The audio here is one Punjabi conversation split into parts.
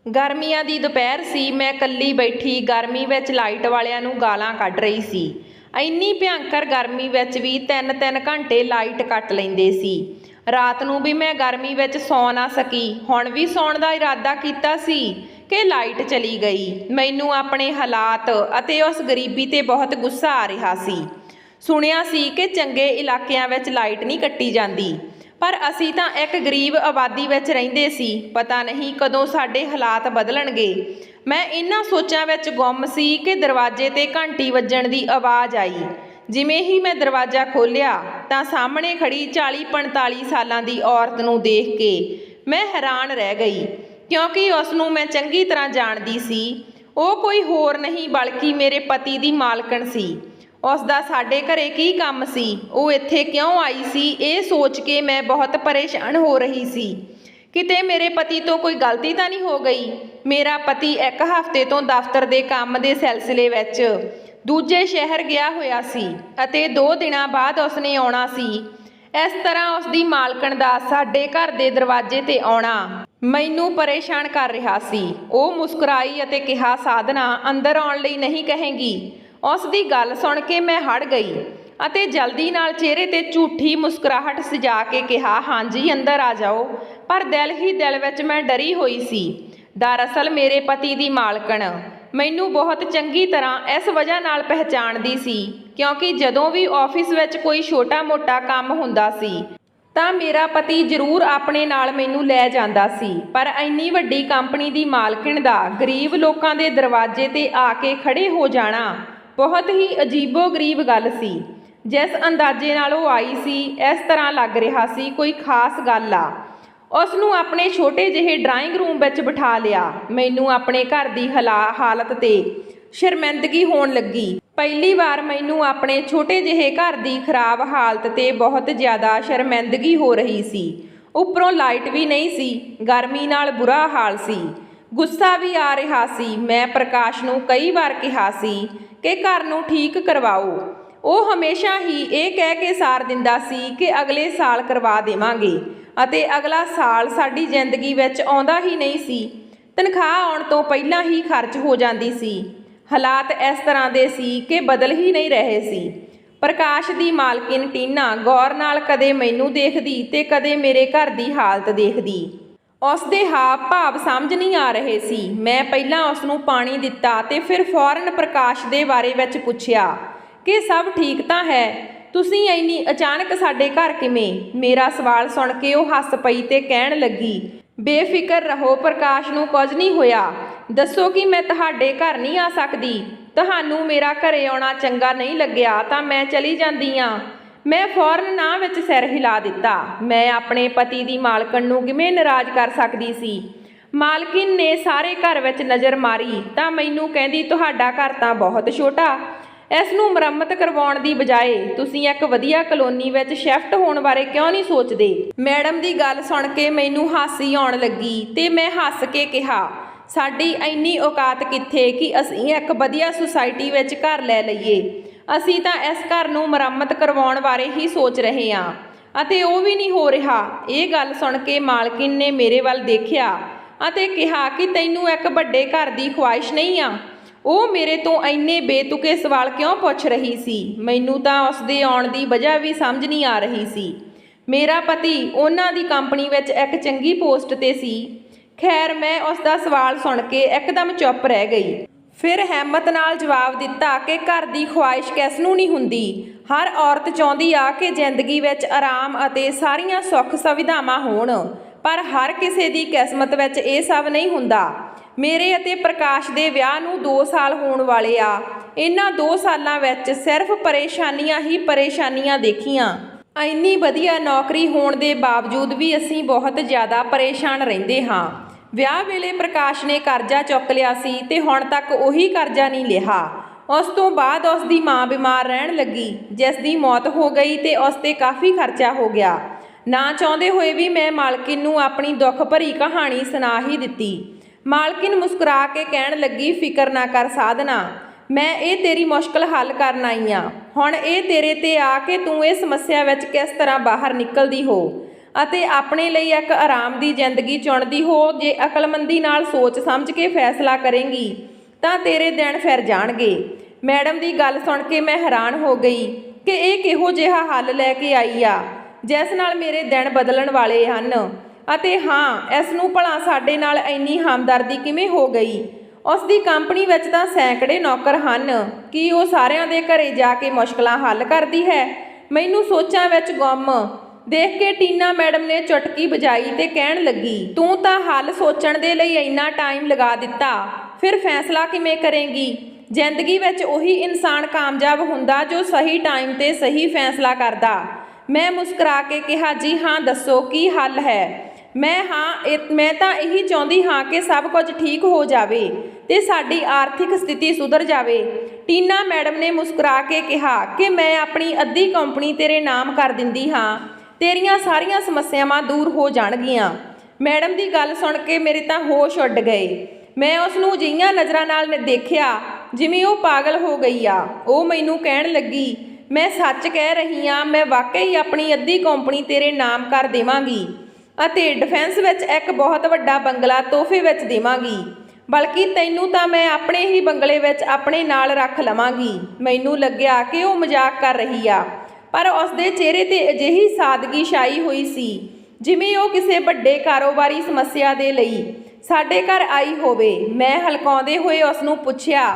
ਗਰਮੀਆਂ ਦੀ ਦੁਪਹਿਰ ਸੀ। ਮੈਂ ਇਕੱਲੀ ਬੈਠੀ ਗਰਮੀ ਵਿੱਚ ਲਾਈਟ ਵਾਲਿਆਂ ਨੂੰ ਗਾਲਾਂ ਕੱਢ ਰਹੀ ਸੀ। ਇੰਨੀ ਭਿਅੰਕਰ ਗਰਮੀ ਵਿੱਚ ਵੀ 3-3 ਘੰਟੇ ਲਾਈਟ ਕੱਟ ਲੈਂਦੇ ਸੀ। ਰਾਤ ਨੂੰ ਵੀ ਮੈਂ ਗਰਮੀ ਵਿੱਚ ਸੌਂ ਨਾ ਸਕੀ। ਹੁਣ ਵੀ ਸੌਣ ਦਾ ਇਰਾਦਾ ਕੀਤਾ ਸੀ ਕਿ ਲਾਈਟ ਚਲੀ ਗਈ। ਮੈਨੂੰ ਆਪਣੇ ਹਾਲਾਤ ਅਤੇ ਉਸ ਗਰੀਬੀ 'ਤੇ ਬਹੁਤ ਗੁੱਸਾ ਆ ਰਿਹਾ ਸੀ। ਸੁਣਿਆ ਸੀ ਕਿ ਚੰਗੇ ਇਲਾਕਿਆਂ ਵਿੱਚ ਲਾਈਟ ਨਹੀਂ ਕੱਟੀ ਜਾਂਦੀ, ਪਰ ਅਸੀਂ ਤਾਂ ਇੱਕ ਗਰੀਬ ਆਬਾਦੀ ਵਿੱਚ ਰਹਿੰਦੇ ਸੀ। ਪਤਾ ਨਹੀਂ ਕਦੋਂ ਸਾਡੇ ਹਾਲਾਤ ਬਦਲਣਗੇ। ਮੈਂ ਇਹਨਾਂ ਸੋਚਾਂ ਵਿੱਚ ਗੁੰਮ ਸੀ ਕਿ ਦਰਵਾਜ਼ੇ 'ਤੇ ਘੰਟੀ ਵੱਜਣ ਦੀ ਆਵਾਜ਼ ਆਈ। ਜਿਵੇਂ ਹੀ ਮੈਂ ਦਰਵਾਜ਼ਾ ਖੋਲ੍ਹਿਆ ਤਾਂ ਸਾਹਮਣੇ ਖੜੀ 40-45 ਸਾਲਾਂ ਦੀ ਔਰਤ ਨੂੰ ਦੇਖ ਕੇ ਮੈਂ ਹੈਰਾਨ ਰਹਿ ਗਈ, ਕਿਉਂਕਿ ਉਸ ਨੂੰ ਮੈਂ ਚੰਗੀ ਤਰ੍ਹਾਂ ਜਾਣਦੀ ਸੀ। ਉਹ ਕੋਈ ਹੋਰ ਨਹੀਂ ਬਲਕਿ ਮੇਰੇ ਪਤੀ ਦੀ ਮਾਲਕਣ ਸੀ। ਉਸ ਦਾ ਸਾਡੇ ਘਰੇ ਕੀ ਕੰਮ ਸੀ? ਉਹ ਇੱਥੇ ਕਿਉਂ ਆਈ ਸੀ? ਇਹ ਸੋਚ ਕੇ ਮੈਂ ਬਹੁਤ ਪਰੇਸ਼ਾਨ ਹੋ ਰਹੀ ਸੀ। ਕਿਤੇ ਮੇਰੇ ਪਤੀ ਤੋਂ ਕੋਈ ਗਲਤੀ ਤਾਂ ਨਹੀਂ ਹੋ ਗਈ। ਮੇਰਾ ਪਤੀ ਇੱਕ ਹਫ਼ਤੇ ਤੋਂ ਦਫ਼ਤਰ ਦੇ ਕੰਮ ਦੇ ਸਿਲਸਿਲੇ ਵਿੱਚ ਦੂਜੇ ਸ਼ਹਿਰ ਗਿਆ ਹੋਇਆ ਸੀ ਅਤੇ 2 ਦਿਨਾਂ ਬਾਅਦ ਉਸਨੇ ਆਉਣਾ ਸੀ। ਇਸ ਤਰ੍ਹਾਂ ਉਸ ਦੀ ਮਾਲਕਣ ਦਾ ਸਾਡੇ ਘਰ ਦੇ ਦਰਵਾਜ਼ੇ 'ਤੇ ਆਉਣਾ ਮੈਨੂੰ ਪਰੇਸ਼ਾਨ ਕਰ ਰਿਹਾ ਸੀ। ਉਹ ਮੁਸਕਰਾਈ ਅਤੇ ਕਿਹਾ, ਸਾਧਨਾ ਅੰਦਰ ਆਉਣ ਲਈ ਨਹੀਂ ਕਹੇਂਗੀ। ਉਸ ਦੀ ਗੱਲ ਸੁਣ ਕੇ ਮੈਂ ਹੜ ਗਈ ਅਤੇ ਜਲਦੀ ਨਾਲ ਚਿਹਰੇ 'ਤੇ ਝੂਠੀ ਮੁਸਕਰਾਹਟ ਸਜਾ ਕੇ ਕਿਹਾ, ਹਾਂਜੀ ਅੰਦਰ ਆ ਜਾਓ। ਪਰ ਦਿਲ ਹੀ ਦਿਲ ਵਿੱਚ ਮੈਂ ਡਰੀ ਹੋਈ ਸੀ। ਦਰਅਸਲ ਮੇਰੇ ਪਤੀ ਦੀ ਮਾਲਕਣ ਮੈਨੂੰ ਬਹੁਤ ਚੰਗੀ ਤਰ੍ਹਾਂ ਇਸ ਵਜ੍ਹਾ ਨਾਲ ਪਹਿਚਾਣਦੀ ਸੀ, ਕਿਉਂਕਿ ਜਦੋਂ ਵੀ ਆਫਿਸ ਵਿੱਚ ਕੋਈ ਛੋਟਾ-ਮੋਟਾ ਕੰਮ ਹੁੰਦਾ ਸੀ ਤਾਂ ਮੇਰਾ ਪਤੀ ਜ਼ਰੂਰ ਆਪਣੇ ਨਾਲ ਮੈਨੂੰ ਲੈ ਜਾਂਦਾ ਸੀ। ਪਰ ਇੰਨੀ ਵੱਡੀ ਕੰਪਨੀ ਦੀ ਮਾਲਕਣ ਦਾ ਗਰੀਬ ਲੋਕਾਂ ਦੇ ਦਰਵਾਜ਼ੇ 'ਤੇ ਆ ਕੇ ਖੜੇ ਹੋ ਜਾਣਾ ਬਹੁਤ ਹੀ ਅਜੀਬੋ-ਗਰੀਬ ਗੱਲ ਸੀ। ਜਿਸ ਅੰਦਾਜ਼ੇ ਨਾਲ ਉਹ ਆਈ ਸੀ, ਇਸ ਤਰ੍ਹਾਂ ਲੱਗ ਰਿਹਾ ਸੀ ਕੋਈ ਖਾਸ ਗੱਲ ਆ। ਉਸ ਨੂੰ ਆਪਣੇ ਛੋਟੇ ਜਿਹੇ ਡਰਾਇੰਗ ਰੂਮ ਵਿੱਚ ਬਿਠਾ ਲਿਆ। ਮੈਨੂੰ ਆਪਣੇ ਘਰ ਦੀ ਹਾਲਤ 'ਤੇ ਸ਼ਰਮਿੰਦਗੀ ਹੋਣ ਲੱਗੀ। ਪਹਿਲੀ ਵਾਰ ਮੈਨੂੰ ਆਪਣੇ ਛੋਟੇ ਜਿਹੇ ਘਰ ਦੀ ਖਰਾਬ ਹਾਲਤ 'ਤੇ ਬਹੁਤ ਜ਼ਿਆਦਾ ਸ਼ਰਮਿੰਦਗੀ ਹੋ ਰਹੀ ਸੀ। ਉੱਪਰੋਂ ਲਾਈਟ ਵੀ ਨਹੀਂ ਸੀ। ਗਰਮੀ ਨਾਲ ਬੁਰਾ ਹਾਲ ਸੀ। ਗੁੱਸਾ ਵੀ ਆ ਰਿਹਾ ਸੀ। ਮੈਂ ਪ੍ਰਕਾਸ਼ ਨੂੰ ਕਈ ਵਾਰ ਕਿਹਾ ਸੀ ਕਿ ਘਰ ਨੂੰ ਠੀਕ ਕਰਵਾਓ। ਉਹ ਹਮੇਸ਼ਾ ਹੀ ਇਹ ਕਹਿ ਕੇ ਸਾਰ ਦਿੰਦਾ ਸੀ ਕਿ ਅਗਲੇ ਸਾਲ ਕਰਵਾ ਦੇਵਾਂਗੇ, ਅਤੇ ਅਗਲਾ ਸਾਲ ਸਾਡੀ ਜ਼ਿੰਦਗੀ ਵਿੱਚ ਆਉਂਦਾ ਹੀ ਨਹੀਂ ਸੀ। ਤਨਖਾਹ ਆਉਣ ਤੋਂ ਪਹਿਲਾਂ ਹੀ ਖਰਚ ਹੋ ਜਾਂਦੀ ਸੀ। ਹਾਲਾਤ ਇਸ ਤਰ੍ਹਾਂ ਦੇ ਸੀ ਕਿ ਬਦਲ ਹੀ ਨਹੀਂ ਰਹੇ ਸੀ। ਪ੍ਰਕਾਸ਼ ਦੀ ਮਾਲਕਿਨ ਟੀਨਾ ਗੌਰ ਨਾਲ ਕਦੇ ਮੈਨੂੰ ਦੇਖਦੀ ਤੇ ਕਦੇ ਮੇਰੇ ਘਰ ਦੀ ਹਾਲਤ ਦੇਖਦੀ। ਉਸ ਦੇ ਹਾਵ ਭਾਵ ਸਮਝ ਨਹੀਂ ਆ ਰਹੇ ਸੀ। ਮੈਂ ਪਹਿਲਾਂ ਉਸ ਨੂੰ ਪਾਣੀ ਦਿੱਤਾ ਤੇ ਫਿਰ ਫੌਰਨ ਪ੍ਰਕਾਸ਼ ਦੇ ਬਾਰੇ ਵਿੱਚ ਪੁੱਛਿਆ ਕਿ ਸਭ ਠੀਕ ਤਾਂ ਹੈ। ਤੁਸੀਂ ਇੰਨੀ ਅਚਾਨਕ ਸਾਡੇ ਘਰ ਕਿਵੇਂ? ਮੇਰਾ ਸਵਾਲ ਸੁਣ ਕੇ ਉਹ ਹੱਸ ਪਈ ਤੇ ਕਹਿਣ ਲੱਗੀ, ਬੇਫਿਕਰ ਰਹੋ ਪ੍ਰਕਾਸ਼ ਨੂੰ ਕੁਝ ਨਹੀਂ ਹੋਇਆ। ਦੱਸੋ ਕਿ ਮੈਂ ਤੁਹਾਡੇ ਘਰ ਨਹੀਂ ਆ ਸਕਦੀ? ਤੁਹਾਨੂੰ ਮੇਰਾ ਘਰੇ ਆਉਣਾ ਚੰਗਾ ਨਹੀਂ ਲੱਗਿਆ ਤਾਂ ਮੈਂ ਚਲੀ ਜਾਂਦੀ ਹਾਂ। ਮੈਂ ਫੌਰਨ ਨਾਂਹ ਵਿੱਚ ਸਿਰ ਹਿਲਾ ਦਿੱਤਾ। ਮੈਂ ਆਪਣੇ ਪਤੀ ਦੀ ਮਾਲਕਣ ਨੂੰ ਕਿਵੇਂ ਨਾਰਾਜ਼ ਕਰ ਸਕਦੀ ਸੀ? ਮਾਲਕਿਨ ਨੇ ਸਾਰੇ ਘਰ ਵਿੱਚ ਨਜ਼ਰ ਮਾਰੀ ਤਾਂ ਮੈਨੂੰ ਕਹਿੰਦੀ, ਤੁਹਾਡਾ ਘਰ ਤਾਂ ਬਹੁਤ ਛੋਟਾ। ਇਸ ਨੂੰ ਮੁਰੰਮਤ ਕਰਵਾਉਣ ਦੀ ਬਜਾਏ ਤੁਸੀਂ ਇੱਕ ਵਧੀਆ ਕਲੋਨੀ ਵਿੱਚ ਸ਼ਿਫਟ ਹੋਣ ਬਾਰੇ ਕਿਉਂ ਨਹੀਂ ਸੋਚਦੇ? ਮੈਡਮ ਦੀ ਗੱਲ ਸੁਣ ਕੇ ਮੈਨੂੰ ਹਾਸੀ ਆਉਣ ਲੱਗੀ ਤੇ ਮੈਂ ਹੱਸ ਕੇ ਕਿਹਾ, ਸਾਡੀ ਇੰਨੀ ਔਕਾਤ ਕਿੱਥੇ ਕਿ ਅਸੀਂ ਇੱਕ ਵਧੀਆ ਸੁਸਾਇਟੀ ਵਿੱਚ ਘਰ ਲੈ ਲਈਏ। ਅਸੀਂ ਤਾਂ ਇਸ ਘਰ ਨੂੰ ਮੁਰੰਮਤ ਕਰਵਾਉਣ ਬਾਰੇ ਹੀ ਸੋਚ ਰਹੇ ਹਾਂ ਅਤੇ ਉਹ ਵੀ ਨਹੀਂ ਹੋ ਰਿਹਾ। ਇਹ ਗੱਲ ਸੁਣ ਕੇ ਮਾਲਕਿਨ ਨੇ ਮੇਰੇ ਵੱਲ ਦੇਖਿਆ ਅਤੇ ਕਿਹਾ ਕਿ ਤੈਨੂੰ ਇੱਕ ਵੱਡੇ ਘਰ ਦੀ ਖੁਆਇਸ਼ ਨਹੀਂ ਆ? ਉਹ ਮੇਰੇ ਤੋਂ ਇੰਨੇ ਬੇਤੁਕੇ ਸਵਾਲ ਕਿਉਂ ਪੁੱਛ ਰਹੀ ਸੀ? ਮੈਨੂੰ ਤਾਂ ਉਸ ਦੇ ਆਉਣ ਦੀ ਵਜ੍ਹਾ ਵੀ ਸਮਝ ਨਹੀਂ ਆ ਰਹੀ ਸੀ। ਮੇਰਾ ਪਤੀ ਉਹਨਾਂ ਦੀ ਕੰਪਨੀ ਵਿੱਚ ਇੱਕ ਚੰਗੀ ਪੋਸਟ 'ਤੇ ਸੀ। ਖੈਰ, ਮੈਂ ਉਸ ਦਾ ਸਵਾਲ ਸੁਣ ਕੇ ਇੱਕਦਮ ਚੁੱਪ ਰਹਿ ਗਈ। ਫਿਰ ਹਿੰਮਤ ਨਾਲ ਜਵਾਬ ਦਿੱਤਾ ਕਿ ਘਰ ਦੀ ਖੁਆਇਸ਼ ਕਿਸ ਨੂੰ ਨਹੀਂ ਹੁੰਦੀ। ਹਰ ਔਰਤ ਚਾਹੁੰਦੀ ਆ ਕਿ ਜ਼ਿੰਦਗੀ ਵਿੱਚ ਆਰਾਮ ਅਤੇ ਸਾਰੀਆਂ ਸੁੱਖ ਸੁਵਿਧਾਵਾਂ ਹੋਣ, ਪਰ ਹਰ ਕਿਸੇ ਦੀ ਕਿਸਮਤ ਵਿੱਚ ਇਹ ਸਭ ਨਹੀਂ ਹੁੰਦਾ। ਮੇਰੇ ਅਤੇ ਪ੍ਰਕਾਸ਼ ਦੇ ਵਿਆਹ ਨੂੰ 2 ਸਾਲ ਹੋਣ ਵਾਲੇ ਆ। ਇਹਨਾਂ 2 ਸਾਲਾਂ ਵਿੱਚ ਸਿਰਫ ਪਰੇਸ਼ਾਨੀਆਂ ਹੀ ਪਰੇਸ਼ਾਨੀਆਂ ਦੇਖੀਆਂ। ਇੰਨੀ ਵਧੀਆ ਨੌਕਰੀ ਹੋਣ ਦੇ ਬਾਵਜੂਦ ਵੀ ਅਸੀਂ ਬਹੁਤ ਜ਼ਿਆਦਾ ਪਰੇਸ਼ਾਨ ਰਹਿੰਦੇ ਹਾਂ। ਵਿਆਹ ਵੇਲੇ ਪ੍ਰਕਾਸ਼ ਨੇ ਕਰਜ਼ਾ ਚੁੱਕ ਲਿਆ ਸੀ ਤੇ ਹੁਣ ਤੱਕ ਉਹੀ ਕਰਜ਼ਾ ਨਹੀਂ ਲਿਆ। ਉਸ ਤੋਂ ਬਾਅਦ ਉਸ ਦੀ ਮਾਂ ਬਿਮਾਰ ਰਹਿਣ ਲੱਗੀ, ਜਿਸ ਦੀ ਮੌਤ ਹੋ ਗਈ ਤੇ ਉਸ 'ਤੇ ਕਾਫੀ ਖਰਚਾ ਹੋ ਗਿਆ। ਨਾ ਚਾਹੁੰਦੇ ਹੋਏ ਵੀ ਮੈਂ ਮਾਲਕਿਨ ਨੂੰ ਆਪਣੀ ਦੁੱਖ ਭਰੀ ਕਹਾਣੀ ਸੁਣਾ ਹੀ ਦਿੱਤੀ। ਮਾਲਕਿਨ ਮੁਸਕਰਾ ਕੇ ਕਹਿਣ ਲੱਗੀ, ਫਿਕਰ ਨਾ ਕਰ ਸਾਧਨਾ, ਮੈਂ ਇਹ ਤੇਰੀ ਮੁਸ਼ਕਲ ਹੱਲ ਕਰਨ ਆਈ ਹਾਂ। ਹੁਣ ਇਹ ਤੇਰੇ 'ਤੇ ਆ ਕਿ ਤੂੰ ਇਹ ਸਮੱਸਿਆ ਵਿੱਚ ਕਿਸ ਤਰ੍ਹਾਂ ਬਾਹਰ ਨਿਕਲਦੀ ਹੋ। ਅਤੇ ਆਪਣੇ ਲਈ ਇੱਕ ਆਰਾਮ ਦੀ ਜ਼ਿੰਦਗੀ ਚੁਣਦੀ ਹੋ। ਜੇ ਅਕਲਮੰਦੀ ਨਾਲ ਸੋਚ ਸਮਝ ਕੇ ਫੈਸਲਾ ਕਰੇਂਗੀ ਤਾਂ ਤੇਰੇ ਦਿਨ ਫਿਰ ਜਾਣਗੇ। ਮੈਡਮ ਦੀ ਗੱਲ ਸੁਣ ਕੇ ਮੈਂ ਹੈਰਾਨ ਹੋ ਗਈ ਕਿ ਇਹ ਕਿਹੋ ਜਿਹਾ ਹੱਲ ਲੈ ਕੇ ਆਈ ਆ ਜਿਸ ਨਾਲ ਮੇਰੇ ਦਿਨ ਬਦਲਣ ਵਾਲੇ ਹਨ। ਅਤੇ ਹਾਂ, ਇਸ ਨੂੰ ਭਲਾ ਸਾਡੇ ਨਾਲ ਇੰਨੀ ਹਮਦਰਦੀ ਕਿਵੇਂ ਹੋ ਗਈ? ਉਸ ਦੀ ਕੰਪਨੀ ਵਿੱਚ ਤਾਂ ਸੈਂਕੜੇ ਨੌਕਰ ਹਨ। ਕੀ ਉਹ ਸਾਰਿਆਂ ਦੇ ਘਰੇ ਜਾ ਕੇ ਮੁਸ਼ਕਲਾਂ ਹੱਲ ਕਰਦੀ ਹੈ? ਮੈਨੂੰ ਸੋਚਾਂ ਵਿੱਚ ਗੁੰਮ ਦੇਖ ਕੇ ਟੀਨਾ ਮੈਡਮ ਨੇ ਚੁਟਕੀ ਵਜਾਈ ਤੇ ਕਹਿਣ ਲੱਗੀ, ਤੂੰ ਤਾਂ ਹੱਲ ਸੋਚਣ ਦੇ ਲਈ ਇੰਨਾ ਟਾਈਮ ਲਗਾ ਦਿੱਤਾ, ਫਿਰ ਫੈਸਲਾ ਕਿਵੇਂ ਕਰੇਂਗੀ? ਜ਼ਿੰਦਗੀ ਵਿੱਚ ਉਹੀ ਇਨਸਾਨ ਕਾਮਯਾਬ ਹੁੰਦਾ ਜੋ ਸਹੀ ਟਾਈਮ ਤੇ ਸਹੀ ਫੈਸਲਾ ਕਰਦਾ। ਮੈਂ ਮੁਸਕਰਾ ਕੇ ਕਿਹਾ, ਜੀ ਹਾਂ, ਦੱਸੋ ਕੀ ਹੱਲ ਹੈ? ਮੈਂ ਤਾਂ ਇਹੀ ਚਾਹੁੰਦੀ ਹਾਂ ਕਿ ਸਭ ਕੁਝ ਠੀਕ ਹੋ ਜਾਵੇ ਤੇ ਸਾਡੀ ਆਰਥਿਕ ਸਥਿਤੀ ਸੁਧਰ ਜਾਵੇ। ਟੀਨਾ ਮੈਡਮ ਨੇ ਮੁਸਕਰਾ ਕੇ ਕਿਹਾ ਕਿ ਮੈਂ ਆਪਣੀ ਅੱਧੀ ਕੰਪਨੀ ਤੇਰੇ ਨਾਮ ਕਰ ਦਿੰਦੀ ਹਾਂ, ਤੇਰੀਆਂ ਸਾਰੀਆਂ ਸਮੱਸਿਆਵਾਂ ਦੂਰ ਹੋ ਜਾਣਗੀਆਂ। ਮੈਡਮ ਦੀ ਗੱਲ ਸੁਣ ਕੇ ਮੇਰੇ ਤਾਂ ਹੋਸ਼ ਉੱਡ ਗਏ। ਮੈਂ ਉਸ ਨੂੰ ਅਜਿਹੀਆਂ ਨਜ਼ਰਾਂ ਨਾਲ ਦੇਖਿਆ ਜਿਵੇਂ ਉਹ ਪਾਗਲ ਹੋ ਗਈ ਆ। ਉਹ ਮੈਨੂੰ ਕਹਿਣ ਲੱਗੀ, ਮੈਂ ਸੱਚ ਕਹਿ ਰਹੀ ਹਾਂ, ਮੈਂ ਵਾਕਈ ਆਪਣੀ ਅੱਧੀ ਕੰਪਨੀ ਤੇਰੇ ਨਾਮ ਕਰ ਦੇਵਾਂਗੀ ਅਤੇ ਡਿਫੈਂਸ ਵਿੱਚ ਇੱਕ ਬਹੁਤ ਵੱਡਾ ਬੰਗਲਾ ਤੋਹਫੇ ਵਿੱਚ ਦੇਵਾਂਗੀ। ਬਲਕਿ ਤੈਨੂੰ ਤਾਂ ਮੈਂ ਆਪਣੇ ਹੀ ਬੰਗਲੇ ਵਿੱਚ ਆਪਣੇ ਨਾਲ ਰੱਖ ਲਵਾਂਗੀ। ਮੈਨੂੰ ਲੱਗਿਆ ਕਿ ਉਹ ਮਜ਼ਾਕ ਕਰ ਰਹੀ ਆ, ਪਰ ਉਸਦੇ ਚਿਹਰੇ ਤੇ ਅਜਿਹੀ ਸਾਦਗੀ ਛਾਈ ਹੋਈ ਸੀ ਜਿਵੇਂ ਉਹ ਕਿਸੇ ਵੱਡੇ ਕਾਰੋਬਾਰੀ ਸਮੱਸਿਆ ਦੇ ਲਈ ਸਾਡੇ ਘਰ ਆਈ ਹੋਵੇ। ਮੈਂ ਹਲਕਾਉਂਦੇ ਹੋਏ ਉਸ ਨੂੰ ਪੁੱਛਿਆ,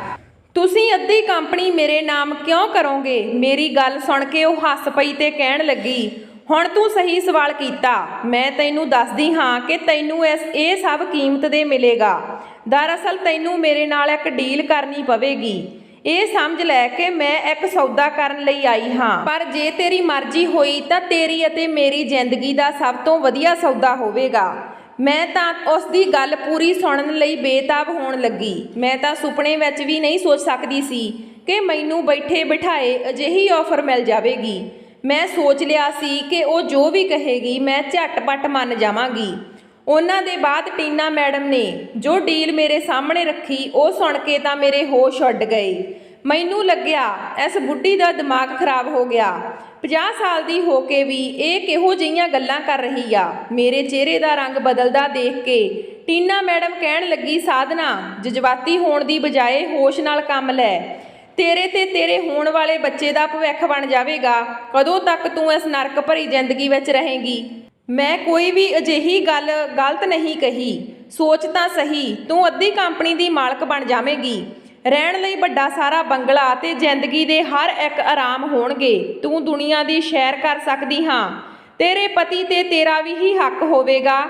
ਤੁਸੀਂ ਅੱਧੀ ਕੰਪਨੀ ਮੇਰੇ ਨਾਮ ਕਿਉਂ ਕਰੋਗੇ? ਮੇਰੀ ਗੱਲ ਸੁਣ ਕੇ ਉਹ ਹੱਸ ਪਈ ਤੇ ਕਹਿਣ ਲੱਗੀ, ਹੁਣ ਤੂੰ ਸਹੀ ਸਵਾਲ ਕੀਤਾ। ਮੈਂ ਤੈਨੂੰ ਦੱਸਦੀ ਹਾਂ ਕਿ ਤੈਨੂੰ ਇਹ ਸਭ ਕੀਮਤ ਦੇ ਮਿਲੇਗਾ। ਦਰਅਸਲ ਤੈਨੂੰ ਮੇਰੇ ਨਾਲ ਇੱਕ ਡੀਲ ਕਰਨੀ ਪਵੇਗੀ। ਇਹ ਸਮਝ ਲੈ ਕਿ ਮੈਂ ਇੱਕ ਸੌਦਾ ਕਰਨ ਲਈ ਆਈ ਹਾਂ, ਪਰ ਜੇ ਤੇਰੀ ਮਰਜ਼ੀ ਹੋਈ ਤਾਂ ਤੇਰੀ ਅਤੇ ਮੇਰੀ ਜ਼ਿੰਦਗੀ ਦਾ ਸਭ ਤੋਂ ਵਧੀਆ ਸੌਦਾ ਹੋਵੇਗਾ। ਮੈਂ ਤਾਂ ਉਸ ਦੀ ਗੱਲ ਪੂਰੀ ਸੁਣਨ ਲਈ ਬੇਤਾਬ ਹੋਣ ਲੱਗੀ। ਮੈਂ ਤਾਂ ਸੁਪਨੇ ਵਿੱਚ ਵੀ ਨਹੀਂ ਸੋਚ ਸਕਦੀ ਸੀ ਕਿ ਮੈਨੂੰ ਬੈਠੇ ਬਿਠਾਏ ਅਜਿਹੀ ਆਫਰ ਮਿਲ ਜਾਵੇਗੀ। ਮੈਂ ਸੋਚ ਲਿਆ ਸੀ ਕਿ ਉਹ ਜੋ ਵੀ ਕਹੇਗੀ ਮੈਂ ਝਟਪਟ ਮੰਨ ਜਾਵਾਂਗੀ। ਉਹਨਾਂ ਦੇ ਬਾਅਦ ਟੀਨਾ ਮੈਡਮ ਨੇ ਜੋ ਡੀਲ ਮੇਰੇ ਸਾਹਮਣੇ ਰੱਖੀ, ਉਹ ਸੁਣ ਕੇ ਤਾਂ ਮੇਰੇ ਹੋਸ਼ ਉੱਡ ਗਏ। ਮੈਨੂੰ ਲੱਗਿਆ ਇਸ ਬੁੱਢੀ ਦਾ ਦਿਮਾਗ ਖਰਾਬ ਹੋ ਗਿਆ। 50 ਸਾਲ ਦੀ ਹੋ ਕੇ ਵੀ ਇਹ ਕਿਹੋ ਜਿਹੀਆਂ ਗੱਲਾਂ ਕਰ ਰਹੀ ਆ। ਮੇਰੇ ਚਿਹਰੇ ਦਾ ਰੰਗ ਬਦਲਦਾ ਦੇਖ ਕੇ ਟੀਨਾ ਮੈਡਮ ਕਹਿਣ ਲੱਗੀ, ਸਾਧਨਾ, ਜਜ਼ਬਾਤੀ ਹੋਣ ਦੀ ਬਜਾਏ ਹੋਸ਼ ਨਾਲ ਕੰਮ ਲੈ। ਤੇਰੇ ਤੇ ਤੇਰੇ ਹੋਣ ਵਾਲੇ ਬੱਚੇ ਦਾ ਭਵਿੱਖ ਬਣ ਜਾਵੇਗਾ। ਕਦੋਂ ਤੱਕ ਤੂੰ ਇਸ ਨਰਕ ਭਰੀ ਜ਼ਿੰਦਗੀ ਵਿੱਚ ਰਹੇਂਗੀ? ਮੈਂ ਕੋਈ ਵੀ ਅਜਿਹੀ ਗੱਲ ਗਲਤ ਨਹੀਂ ਕਹੀ। ਸੋਚ ਤਾਂ ਸਹੀ, ਤੂੰ ਅੱਧੀ ਕੰਪਨੀ ਦੀ ਮਾਲਕ ਬਣ ਜਾਵੇਂਗੀ। ਰਹਿਣ ਲਈ ਵੱਡਾ ਸਾਰਾ ਬੰਗਲਾ ਤੇ ਜ਼ਿੰਦਗੀ ਦੇ ਹਰ ਇੱਕ ਆਰਾਮ ਹੋਣਗੇ। ਤੂੰ ਦੁਨੀਆ ਦੀ ਸੈਰ ਕਰ ਸਕਦੀ ਹਾਂ। ਤੇਰੇ ਪਤੀ ਤੇ ਤੇਰਾ ਵੀ ਹੀ ਹੱਕ ਹੋਵੇਗਾ।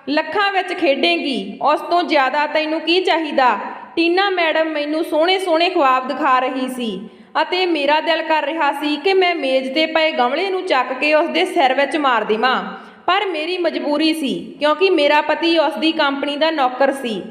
ਲੱਖਾਂ ਵਿੱਚ ਖੇਡੇਂਗੀ। ਉਸ ਤੋਂ ਜ਼ਿਆਦਾ ਤੈਨੂੰ ਕੀ ਚਾਹੀਦਾ? ਟੀਨਾ ਮੈਡਮ ਮੈਨੂੰ ਸੋਹਣੇ ਸੋਹਣੇ ਖੁਆਬ ਦਿਖਾ ਰਹੀ ਸੀ ਅਤੇ ਮੇਰਾ ਦਿਲ ਕਰ ਰਿਹਾ ਸੀ ਕਿ ਮੈਂ ਮੇਜ਼ ਤੇ ਪਏ ਗਮਲੇ ਨੂੰ ਚੱਕ ਕੇ ਉਸ ਦੇ ਸਿਰ ਵਿੱਚ ਮਾਰ ਦੇਵਾਂ, ਪਰ ਮੇਰੀ ਮਜਬੂਰੀ ਸੀ ਕਿਉਂਕਿ ਮੇਰਾ ਪਤੀ ਉਸ ਦੀ ਕੰਪਨੀ ਦਾ ਨੌਕਰ ਸੀ।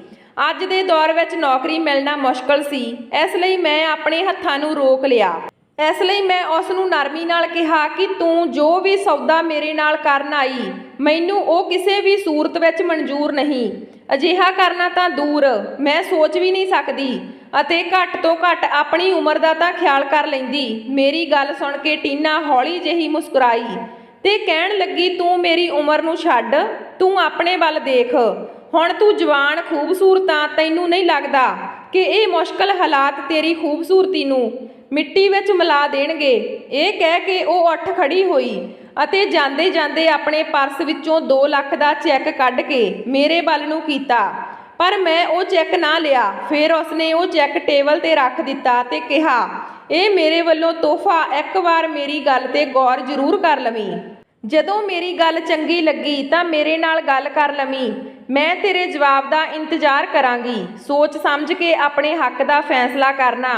ਅੱਜ ਦੇ ਦੌਰ ਵਿੱਚ ਨੌਕਰੀ ਮਿਲਣਾ ਮੁਸ਼ਕਲ ਸੀ, ਇਸ ਲਈ ਮੈਂ ਆਪਣੇ ਹੱਥਾਂ ਨੂੰ ਰੋਕ ਲਿਆ। ਇਸ ਲਈ ਮੈਂ ਉਸ ਨੂੰ ਨਰਮੀ ਨਾਲ ਕਿਹਾ ਕਿ ਤੂੰ ਜੋ ਵੀ ਸੌਦਾ ਮੇਰੇ ਨਾਲ ਕਰਨ ਆਈ, ਮੈਨੂੰ ਉਹ ਕਿਸੇ ਵੀ ਸੂਰਤ ਵਿੱਚ ਮਨਜ਼ੂਰ ਨਹੀਂ। ਅਜਿਹਾ ਕਰਨਾ ਤਾਂ ਦੂਰ ਮੈਂ ਸੋਚ ਵੀ ਨਹੀਂ ਸਕਦੀ ਅਤੇ ਘੱਟ ਤੋਂ ਘੱਟ ਆਪਣੀ ਉਮਰ ਦਾ ਤਾਂ ਖਿਆਲ ਕਰ ਲੈਂਦੀ। ਮੇਰੀ ਗੱਲ ਸੁਣ ਕੇ ਟੀਨਾ ਹੌਲੀ ਜਿਹੀ ਮੁਸਕਰਾਈ ਤੇ ਕਹਿਣ ਲੱਗੀ, ਤੂੰ ਮੇਰੀ ਉਮਰ ਨੂੰ ਛੱਡ, ਤੂੰ ਆਪਣੇ ਵੱਲ ਦੇਖ। ਹੁਣ ਤੂੰ ਜਵਾਨ ਖੂਬਸੂਰਤ ਆ। ਤੈਨੂੰ ਨਹੀਂ ਲੱਗਦਾ ਕਿ ਇਹ ਮੁਸ਼ਕਲ ਹਾਲਾਤ ਤੇਰੀ ਖੂਬਸੂਰਤੀ ਨੂੰ ਮਿੱਟੀ ਵਿੱਚ ਮਿਲਾ ਦੇਣਗੇ? ਇਹ ਕਹਿ ਕੇ ਉਹ ਉੱਠ ਖੜੀ ਹੋਈ ਅਤੇ ਜਾਂਦੇ ਜਾਂਦੇ ਆਪਣੇ ਪਰਸ ਵਿੱਚੋਂ 2 ਲੱਖ ਦਾ ਚੈੱਕ ਕੱਢ ਕੇ ਮੇਰੇ ਵੱਲ ਨੂੰ ਕੀਤਾ, ਪਰ ਮੈਂ ਉਹ ਚੈੱਕ ਨਾ ਲਿਆ। ਫਿਰ ਉਸਨੇ ਉਹ ਚੈੱਕ ਟੇਬਲ ਤੇ ਰੱਖ ਦਿੱਤਾ ਤੇ ਕਿਹਾ, ਇਹ ਮੇਰੇ ਵੱਲੋਂ ਤੋਹਫਾ। ਇੱਕ ਵਾਰ ਮੇਰੀ ਗੱਲ ਤੇ ਗੌਰ ਜ਼ਰੂਰ ਕਰ ਲਵੀਂ। ਜਦੋਂ ਮੇਰੀ ਗੱਲ ਚੰਗੀ ਲੱਗੀ ਤਾਂ ਮੇਰੇ ਨਾਲ ਗੱਲ ਕਰ ਲਵੀਂ। ਮੈਂ ਤੇਰੇ ਜਵਾਬ ਦਾ ਇੰਤਜ਼ਾਰ ਕਰਾਂਗੀ। ਸੋਚ ਸਮਝ ਕੇ ਆਪਣੇ ਹੱਕ ਦਾ ਫੈਸਲਾ ਕਰਨਾ।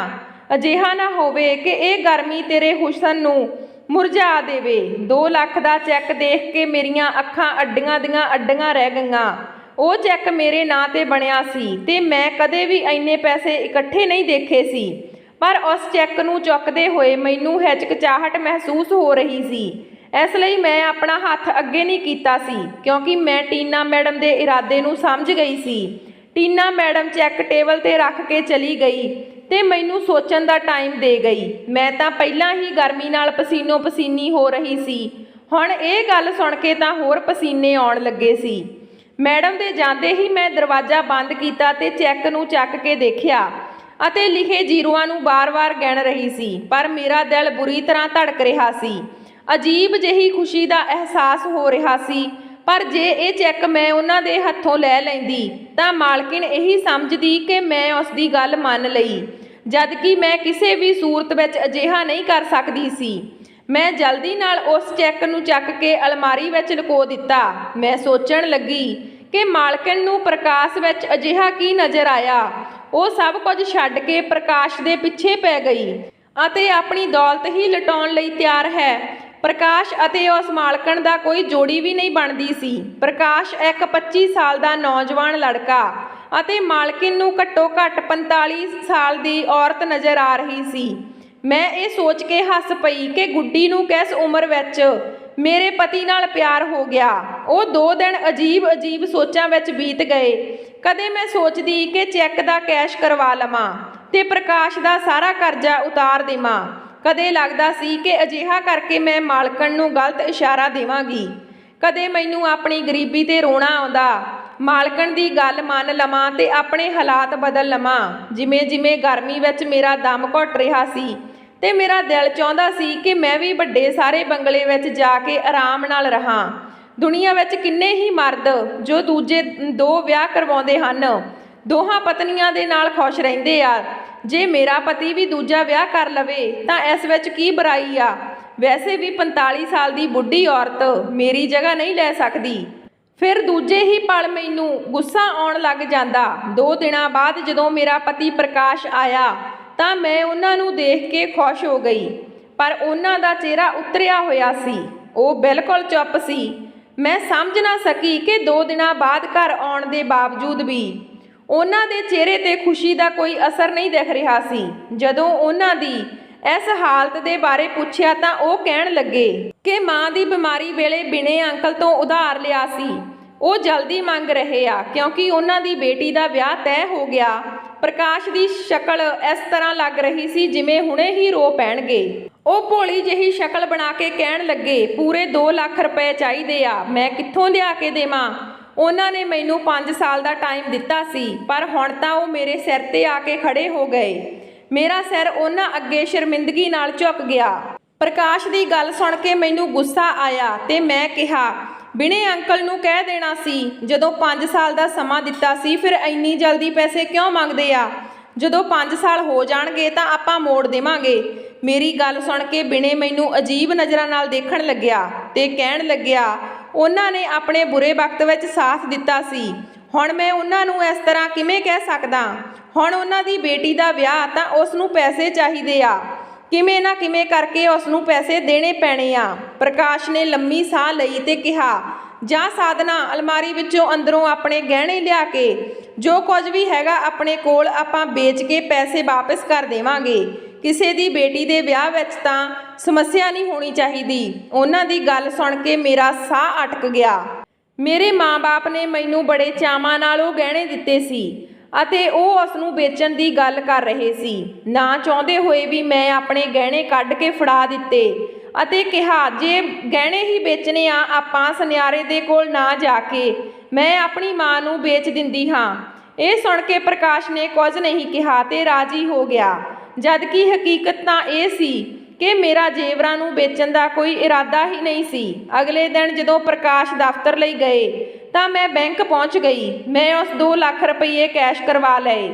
ਅਜਿਹਾ ਨਾ ਹੋਵੇ ਕਿ ਇਹ ਗਰਮੀ ਤੇਰੇ ਹੁਸਨ ਨੂੰ ਮੁਰਝਾ ਦੇਵੇ। 2 ਲੱਖ ਦਾ ਚੈੱਕ ਦੇਖ ਕੇ ਮੇਰੀਆਂ ਅੱਖਾਂ ਅੱਡੀਆਂ ਦੀਆਂ ਅੱਡੀਆਂ ਰਹਿ ਗਈਆਂ। ਉਹ ਚੈੱਕ ਮੇਰੇ ਨਾਂ ਤੇ ਬਣਿਆ ਸੀ ਤੇ ਮੈਂ ਕਦੇ ਵੀ ਇੰਨੇ ਪੈਸੇ ਇਕੱਠੇ ਨਹੀਂ ਦੇਖੇ ਸੀ, ਪਰ ਉਸ ਚੈੱਕ ਨੂੰ ਚੁੱਕਦੇ ਹੋਏ ਮੈਨੂੰ ਹਿਚਕਚਾਹਟ ਮਹਿਸੂਸ ਹੋ ਰਹੀ ਸੀ। ਇਸ ਲਈ ਮੈਂ ਆਪਣਾ ਹੱਥ ਅੱਗੇ ਨਹੀਂ ਕੀਤਾ ਸੀ ਕਿਉਂਕਿ ਮੈਂ ਟੀਨਾ ਮੈਡਮ ਦੇ ਇਰਾਦੇ ਨੂੰ ਸਮਝ ਗਈ ਸੀ। ਟੀਨਾ ਮੈਡਮ ਚੈੱਕ ਟੇਬਲ ਤੇ ਰੱਖ ਕੇ ਚਲੀ ਗਈ ਤੇ ਮੈਨੂੰ ਸੋਚਣ ਦਾ ਟਾਈਮ ਦੇ ਗਈ। ਮੈਂ ਤਾਂ ਪਹਿਲਾਂ ਹੀ ਗਰਮੀ ਨਾਲ ਪਸੀਨੋ ਪਸੀਨੀ ਹੋ ਰਹੀ ਸੀ। ਹੁਣ ਇਹ ਗੱਲ ਸੁਣ ਕੇ ਤਾਂ ਹੋਰ ਪਸੀਨੇ ਆਉਣ ਲੱਗੇ ਸੀ। ਮੈਡਮ ਦੇ ਜਾਂਦੇ ਹੀ ਮੈਂ ਦਰਵਾਜ਼ਾ ਬੰਦ ਕੀਤਾ ਤੇ ਚੈੱਕ ਨੂੰ ਚੱਕ ਕੇ ਦੇਖਿਆ ਅਤੇ ਲਿਖੇ ਜ਼ੀਰੋਆਂ ਨੂੰ ਵਾਰ-ਵਾਰ ਗਿਣ ਰਹੀ ਸੀ, ਪਰ ਮੇਰਾ ਦਿਲ ਬੁਰੀ ਤਰ੍ਹਾਂ ਧੜਕ ਰਿਹਾ ਸੀ। ਅਜੀਬ ਜਿਹੀ ਖੁਸ਼ੀ ਦਾ ਅਹਿਸਾਸ ਹੋ ਰਿਹਾ ਸੀ, ਪਰ ਜੇ ਇਹ ਚੈੱਕ ਮੈਂ ਉਹਨਾਂ ਦੇ ਹੱਥੋਂ ਲੈ ਲੈਂਦੀ ਤਾਂ ਮਾਲਕਿਨ ਇਹੀ ਸਮਝਦੀ ਕਿ ਮੈਂ ਉਸ ਦੀ ਗੱਲ ਮੰਨ ਲਈ, ਜਦ ਕਿ ਮੈਂ ਕਿਸੇ ਵੀ ਸੂਰਤ ਵਿੱਚ ਅਜਿਹਾ ਨਹੀਂ ਕਰ ਸਕਦੀ ਸੀ। ਮੈਂ ਜਲਦੀ ਨਾਲ ਉਸ ਚੈੱਕ ਨੂੰ ਚੱਕ ਕੇ ਅਲਮਾਰੀ ਵਿੱਚ ਲੁਕੋ ਦਿੱਤਾ। ਮੈਂ ਸੋਚਣ ਲੱਗੀ ਕਿ ਮਾਲਕਿਨ ਨੂੰ ਪ੍ਰਕਾਸ਼ ਵਿੱਚ ਅਜਿਹਾ ਕੀ ਨਜ਼ਰ ਆਇਆ। ਉਹ ਸਭ ਕੁਝ ਛੱਡ ਕੇ ਪ੍ਰਕਾਸ਼ ਦੇ ਪਿੱਛੇ ਪੈ ਗਈ ਅਤੇ ਆਪਣੀ ਦੌਲਤ ਹੀ ਲੁਟਾਉਣ ਲਈ ਤਿਆਰ ਹੈ। ਪ੍ਰਕਾਸ਼ ਅਤੇ ਉਸ ਮਾਲਕਣ ਦਾ ਕੋਈ ਜੋੜੀ ਵੀ ਨਹੀਂ ਬਣਦੀ ਸੀ। ਪ੍ਰਕਾਸ਼ ਇੱਕ 25 ਸਾਲ ਦਾ ਨੌਜਵਾਨ ਲੜਕਾ ਅਤੇ ਮਾਲਕਿਨ ਨੂੰ ਘੱਟੋ ਘੱਟ 45 ਸਾਲ ਦੀ ਔਰਤ ਨਜ਼ਰ ਆ ਰਹੀ ਸੀ। ਮੈਂ ਇਹ ਸੋਚ ਕੇ ਹੱਸ ਪਈ ਕਿ ਗੁੱਡੀ ਨੂੰ ਕਿਸ ਉਮਰ ਵਿੱਚ ਮੇਰੇ ਪਤੀ ਨਾਲ ਪਿਆਰ ਹੋ ਗਿਆ। ਉਹ 2 ਦਿਨ ਅਜੀਬ ਸੋਚਾਂ ਵਿੱਚ ਬੀਤ ਗਏ। ਕਦੇ ਮੈਂ ਸੋਚਦੀ ਕਿ ਚੈੱਕ ਦਾ ਕੈਸ਼ ਕਰਵਾ ਲਵਾਂ ਤੇ ਪ੍ਰਕਾਸ਼ ਦਾ ਸਾਰਾ ਕਰਜ਼ਾ ਉਤਾਰ ਦੇਵਾਂ। ਕਦੇ ਲੱਗਦਾ ਸੀ ਕਿ ਅਜਿਹਾ ਕਰਕੇ ਮੈਂ ਮਾਲਕਣ ਨੂੰ ਗਲਤ ਇਸ਼ਾਰਾ ਦੇਵਾਂਗੀ। ਕਦੇ ਮੈਨੂੰ ਆਪਣੀ ਗਰੀਬੀ ਤੇ ਰੋਣਾ ਆਉਂਦਾ, ਮਾਲਕਣ ਦੀ ਗੱਲ ਮੰਨ ਲਵਾਂ ਤੇ ਆਪਣੇ ਹਾਲਾਤ ਬਦਲ ਲਵਾਂ। ਜਿਵੇਂ ਗਰਮੀ ਵਿੱਚ ਮੇਰਾ ਦਮ ਘੁੱਟ ਰਿਹਾ ਸੀ ਤੇ ਮੇਰਾ ਦਿਲ ਚਾਹੁੰਦਾ ਸੀ ਕਿ ਮੈਂ ਵੀ ਵੱਡੇ ਸਾਰੇ ਬੰਗਲੇ ਵਿੱਚ ਜਾ ਕੇ ਆਰਾਮ ਨਾਲ ਰਹਾਂ। ਦੁਨੀਆ ਵਿੱਚ ਕਿੰਨੇ ਹੀ ਮਰਦ ਜੋ ਦੂਜੇ 2 ਵਿਆਹ ਕਰਵਾਉਂਦੇ ਹਨ, ਦੋਹਾਂ ਪਤਨੀਆਂ ਦੇ ਨਾਲ ਖੁਸ਼ ਰਹਿੰਦੇ ਆ। ਜੇ ਮੇਰਾ ਪਤੀ ਵੀ ਦੂਜਾ ਵਿਆਹ ਕਰ ਲਵੇ ਤਾਂ ਇਸ ਵਿੱਚ ਕੀ ਬੁਰਾਈ ਆ। ਵੈਸੇ ਵੀ 45 ਸਾਲ ਦੀ ਬੁੱਢੀ ਔਰਤ ਮੇਰੀ ਜਗ੍ਹਾ ਨਹੀਂ ਲੈ ਸਕਦੀ। ਫਿਰ ਦੂਜੇ ਹੀ ਪਲ ਮੈਨੂੰ ਗੁੱਸਾ ਆਉਣ ਲੱਗ ਜਾਂਦਾ। 2 ਦਿਨਾਂ ਬਾਅਦ ਜਦੋਂ ਮੇਰਾ ਪਤੀ ਪ੍ਰਕਾਸ਼ ਆਇਆ ਤਾਂ ਮੈਂ ਉਹਨਾਂ ਨੂੰ ਦੇਖ ਕੇ ਖੁਸ਼ ਹੋ ਗਈ, ਪਰ ਉਹਨਾਂ ਦਾ ਚਿਹਰਾ ਉਤਰਿਆ ਹੋਇਆ ਸੀ। ਉਹ ਬਿਲਕੁਲ ਚੁੱਪ ਸੀ। ਮੈਂ ਸਮਝ ਨਾ ਸਕੀ ਕਿ 2 ਦਿਨਾਂ ਬਾਅਦ ਘਰ ਆਉਣ ਦੇ ਬਾਵਜੂਦ ਵੀ ਉਹਨਾਂ ਦੇ ਚਿਹਰੇ ਤੇ ਖੁਸ਼ੀ ਦਾ ਕੋਈ ਅਸਰ ਨਹੀਂ ਦਿਖ ਰਿਹਾ ਸੀ। ਜਦੋਂ ਉਹਨਾਂ ਦੀ ਇਸ ਹਾਲਤ ਦੇ ਬਾਰੇ ਪੁੱਛਿਆ ਤਾਂ ਉਹ ਕਹਿਣ ਲੱਗੇ ਕਿ ਮਾਂ ਦੀ ਬਿਮਾਰੀ ਵੇਲੇ ਬਿਨੇ ਅੰਕਲ ਤੋਂ ਉਧਾਰ ਲਿਆ ਸੀ। ਉਹ ਜਲਦੀ ਮੰਗ ਰਹੇ ਆ ਕਿਉਂਕਿ ਉਹਨਾਂ ਦੀ ਬੇਟੀ ਦਾ ਵਿਆਹ ਤੈਅ ਹੋ ਗਿਆ। ਪ੍ਰਕਾਸ਼ ਦੀ ਸ਼ਕਲ ਇਸ ਤਰ੍ਹਾਂ ਲੱਗ ਰਹੀ ਸੀ ਜਿਵੇਂ ਹੁਣੇ ਹੀ ਰੋ ਪੈਣਗੇ। ਉਹ ਭੋਲੀ ਜਿਹੀ ਸ਼ਕਲ ਬਣਾ ਕੇ ਕਹਿਣ ਲੱਗੇ, ਪੂਰੇ 2 ਲੱਖ ਰੁਪਏ ਚਾਹੀਦੇ ਆ। ਮੈਂ ਕਿੱਥੋਂ ਲਿਆ ਕੇ ਦੇਵਾਂ? ਉਹਨਾਂ ਨੇ ਮੈਨੂੰ 5 ਸਾਲ ਦਾ ਟਾਈਮ ਦਿੱਤਾ ਸੀ, ਪਰ ਹੁਣ ਤਾਂ ਉਹ ਮੇਰੇ ਸਿਰ ਤੇ ਆ ਕੇ ਖੜੇ ਹੋ ਗਏ। ਮੇਰਾ ਸਿਰ ਉਹਨਾਂ ਅੱਗੇ ਸ਼ਰਮਿੰਦਗੀ ਨਾਲ ਝੁਕ ਗਿਆ। ਪ੍ਰਕਾਸ਼ ਦੀ ਗੱਲ ਸੁਣ ਕੇ ਮੈਨੂੰ ਗੁੱਸਾ ਆਇਆ ਤੇ ਮੈਂ ਕਿਹਾ, ਬਿਨੇ ਅੰਕਲ ਨੂੰ ਕਹਿ ਦੇਣਾ ਸੀ। ਜਦੋਂ 5 ਸਾਲ ਦਾ ਸਮਾਂ ਦਿੱਤਾ ਸੀ, ਫਿਰ ਇੰਨੀ ਜਲਦੀ ਪੈਸੇ ਕਿਉਂ ਮੰਗਦੇ ਆ? ਜਦੋਂ 5 ਸਾਲ ਹੋ ਜਾਣਗੇ ਤਾਂ ਆਪਾਂ ਮੋੜ ਦੇਵਾਂਗੇ। ਮੇਰੀ ਗੱਲ ਸੁਣ ਕੇ ਬਿਨੇ ਮੈਨੂੰ ਅਜੀਬ ਨਜ਼ਰਾਂ ਨਾਲ ਦੇਖਣ ਲੱਗਿਆ ਤੇ ਕਹਿਣ ਲੱਗਿਆ, ਉਹਨਾਂ ਨੇ ਆਪਣੇ ਬੁਰੇ ਵਕਤ ਵਿੱਚ ਸਾਥ ਦਿੱਤਾ ਸੀ, ਹੁਣ ਮੈਂ ਉਹਨਾਂ ਨੂੰ ਇਸ ਤਰ੍ਹਾਂ ਕਿਵੇਂ ਕਹਿ ਸਕਦਾ? ਹੁਣ ਉਹਨਾਂ ਦੀ ਬੇਟੀ ਦਾ ਵਿਆਹ ਤਾਂ ਉਸ ਨੂੰ ਪੈਸੇ ਚਾਹੀਦੇ ਆ। ਕਿਵੇਂ ਨਾ ਕਿਵੇਂ ਕਰਕੇ ਉਸ ਨੂੰ ਪੈਸੇ ਦੇਣੇ ਪੈਣੇ ਆ। ਪ੍ਰਕਾਸ਼ ਨੇ ਲੰਮੀ ਸਾਹ ਲਈ ਤੇ ਕਿਹਾ, ਜਾਂ ਸਾਧਨਾ, ਅਲਮਾਰੀ ਵਿੱਚੋਂ ਅੰਦਰੋਂ ਆਪਣੇ ਗਹਿਣੇ ਲਿਆ ਕੇ ਜੋ ਕੁਝ ਵੀ ਹੈਗਾ ਆਪਣੇ ਕੋਲ ਆਪਾਂ ਵੇਚ ਕੇ ਪੈਸੇ ਵਾਪਸ ਕਰ ਦੇਵਾਂਗੇ। ਕਿਸੇ ਦੀ ਬੇਟੀ ਦੇ ਵਿਆਹ ਵਿੱਚ ਤਾਂ ਸਮੱਸਿਆ ਨਹੀਂ ਹੋਣੀ ਚਾਹੀਦੀ। ਉਹਨਾਂ ਦੀ ਗੱਲ ਸੁਣ ਕੇ ਮੇਰਾ ਸਾਹ ਅਟਕ ਗਿਆ। ਮੇਰੇ ਮਾਂ-ਬਾਪ ਨੇ ਮੈਨੂੰ ਬੜੇ ਚਾਵਾਂ ਨਾਲ ਉਹ ਗਹਿਣੇ ਦਿੱਤੇ ਸੀ ਅਤੇ ਉਹ ਉਸ ਨੂੰ ਵੇਚਣ ਦੀ ਗੱਲ ਕਰ ਰਹੇ ਸੀ। ਨਾ ਚਾਹੁੰਦੇ ਹੋਏ ਵੀ ਮੈਂ ਆਪਣੇ ਗਹਿਣੇ ਕੱਢ ਕੇ ਫੜਾ ਦਿੱਤੇ ਅਤੇ ਕਿਹਾ, ਜੇ ਗਹਿਣੇ ਹੀ ਵੇਚਣੇ ਆ ਆਪਾਂ ਸੁਨਿਆਰੇ ਦੇ ਕੋਲ ਨਾ ਜਾ ਕੇ ਮੈਂ ਆਪਣੀ ਮਾਂ ਨੂੰ ਵੇਚ ਦਿੰਦੀ ਹਾਂ। ਇਹ ਸੁਣ ਕੇ ਪ੍ਰਕਾਸ਼ ਨੇ ਕੁਝ ਨਹੀਂ ਕਿਹਾ ਤੇ ਰਾਜ਼ੀ ਹੋ ਗਿਆ, ਜਦ ਕਿ ਹਕੀਕਤ ਤਾਂ ਇਹ ਸੀ ਕਿ ਮੇਰਾ ਜੇਵਰਾਂ ਨੂੰ ਵੇਚਣ ਦਾ ਕੋਈ ਇਰਾਦਾ ਹੀ ਨਹੀਂ ਸੀ। ਅਗਲੇ ਦਿਨ ਜਦੋਂ ਪ੍ਰਕਾਸ਼ ਦਫ਼ਤਰ ਲਈ ਗਏ ਤਾਂ ਮੈਂ ਬੈਂਕ ਪਹੁੰਚ ਗਈ। ਮੈਂ ਉਸ 2 ਲੱਖ ਰੁਪਏ ਕੈਸ਼ ਕਰਵਾ ਲਏ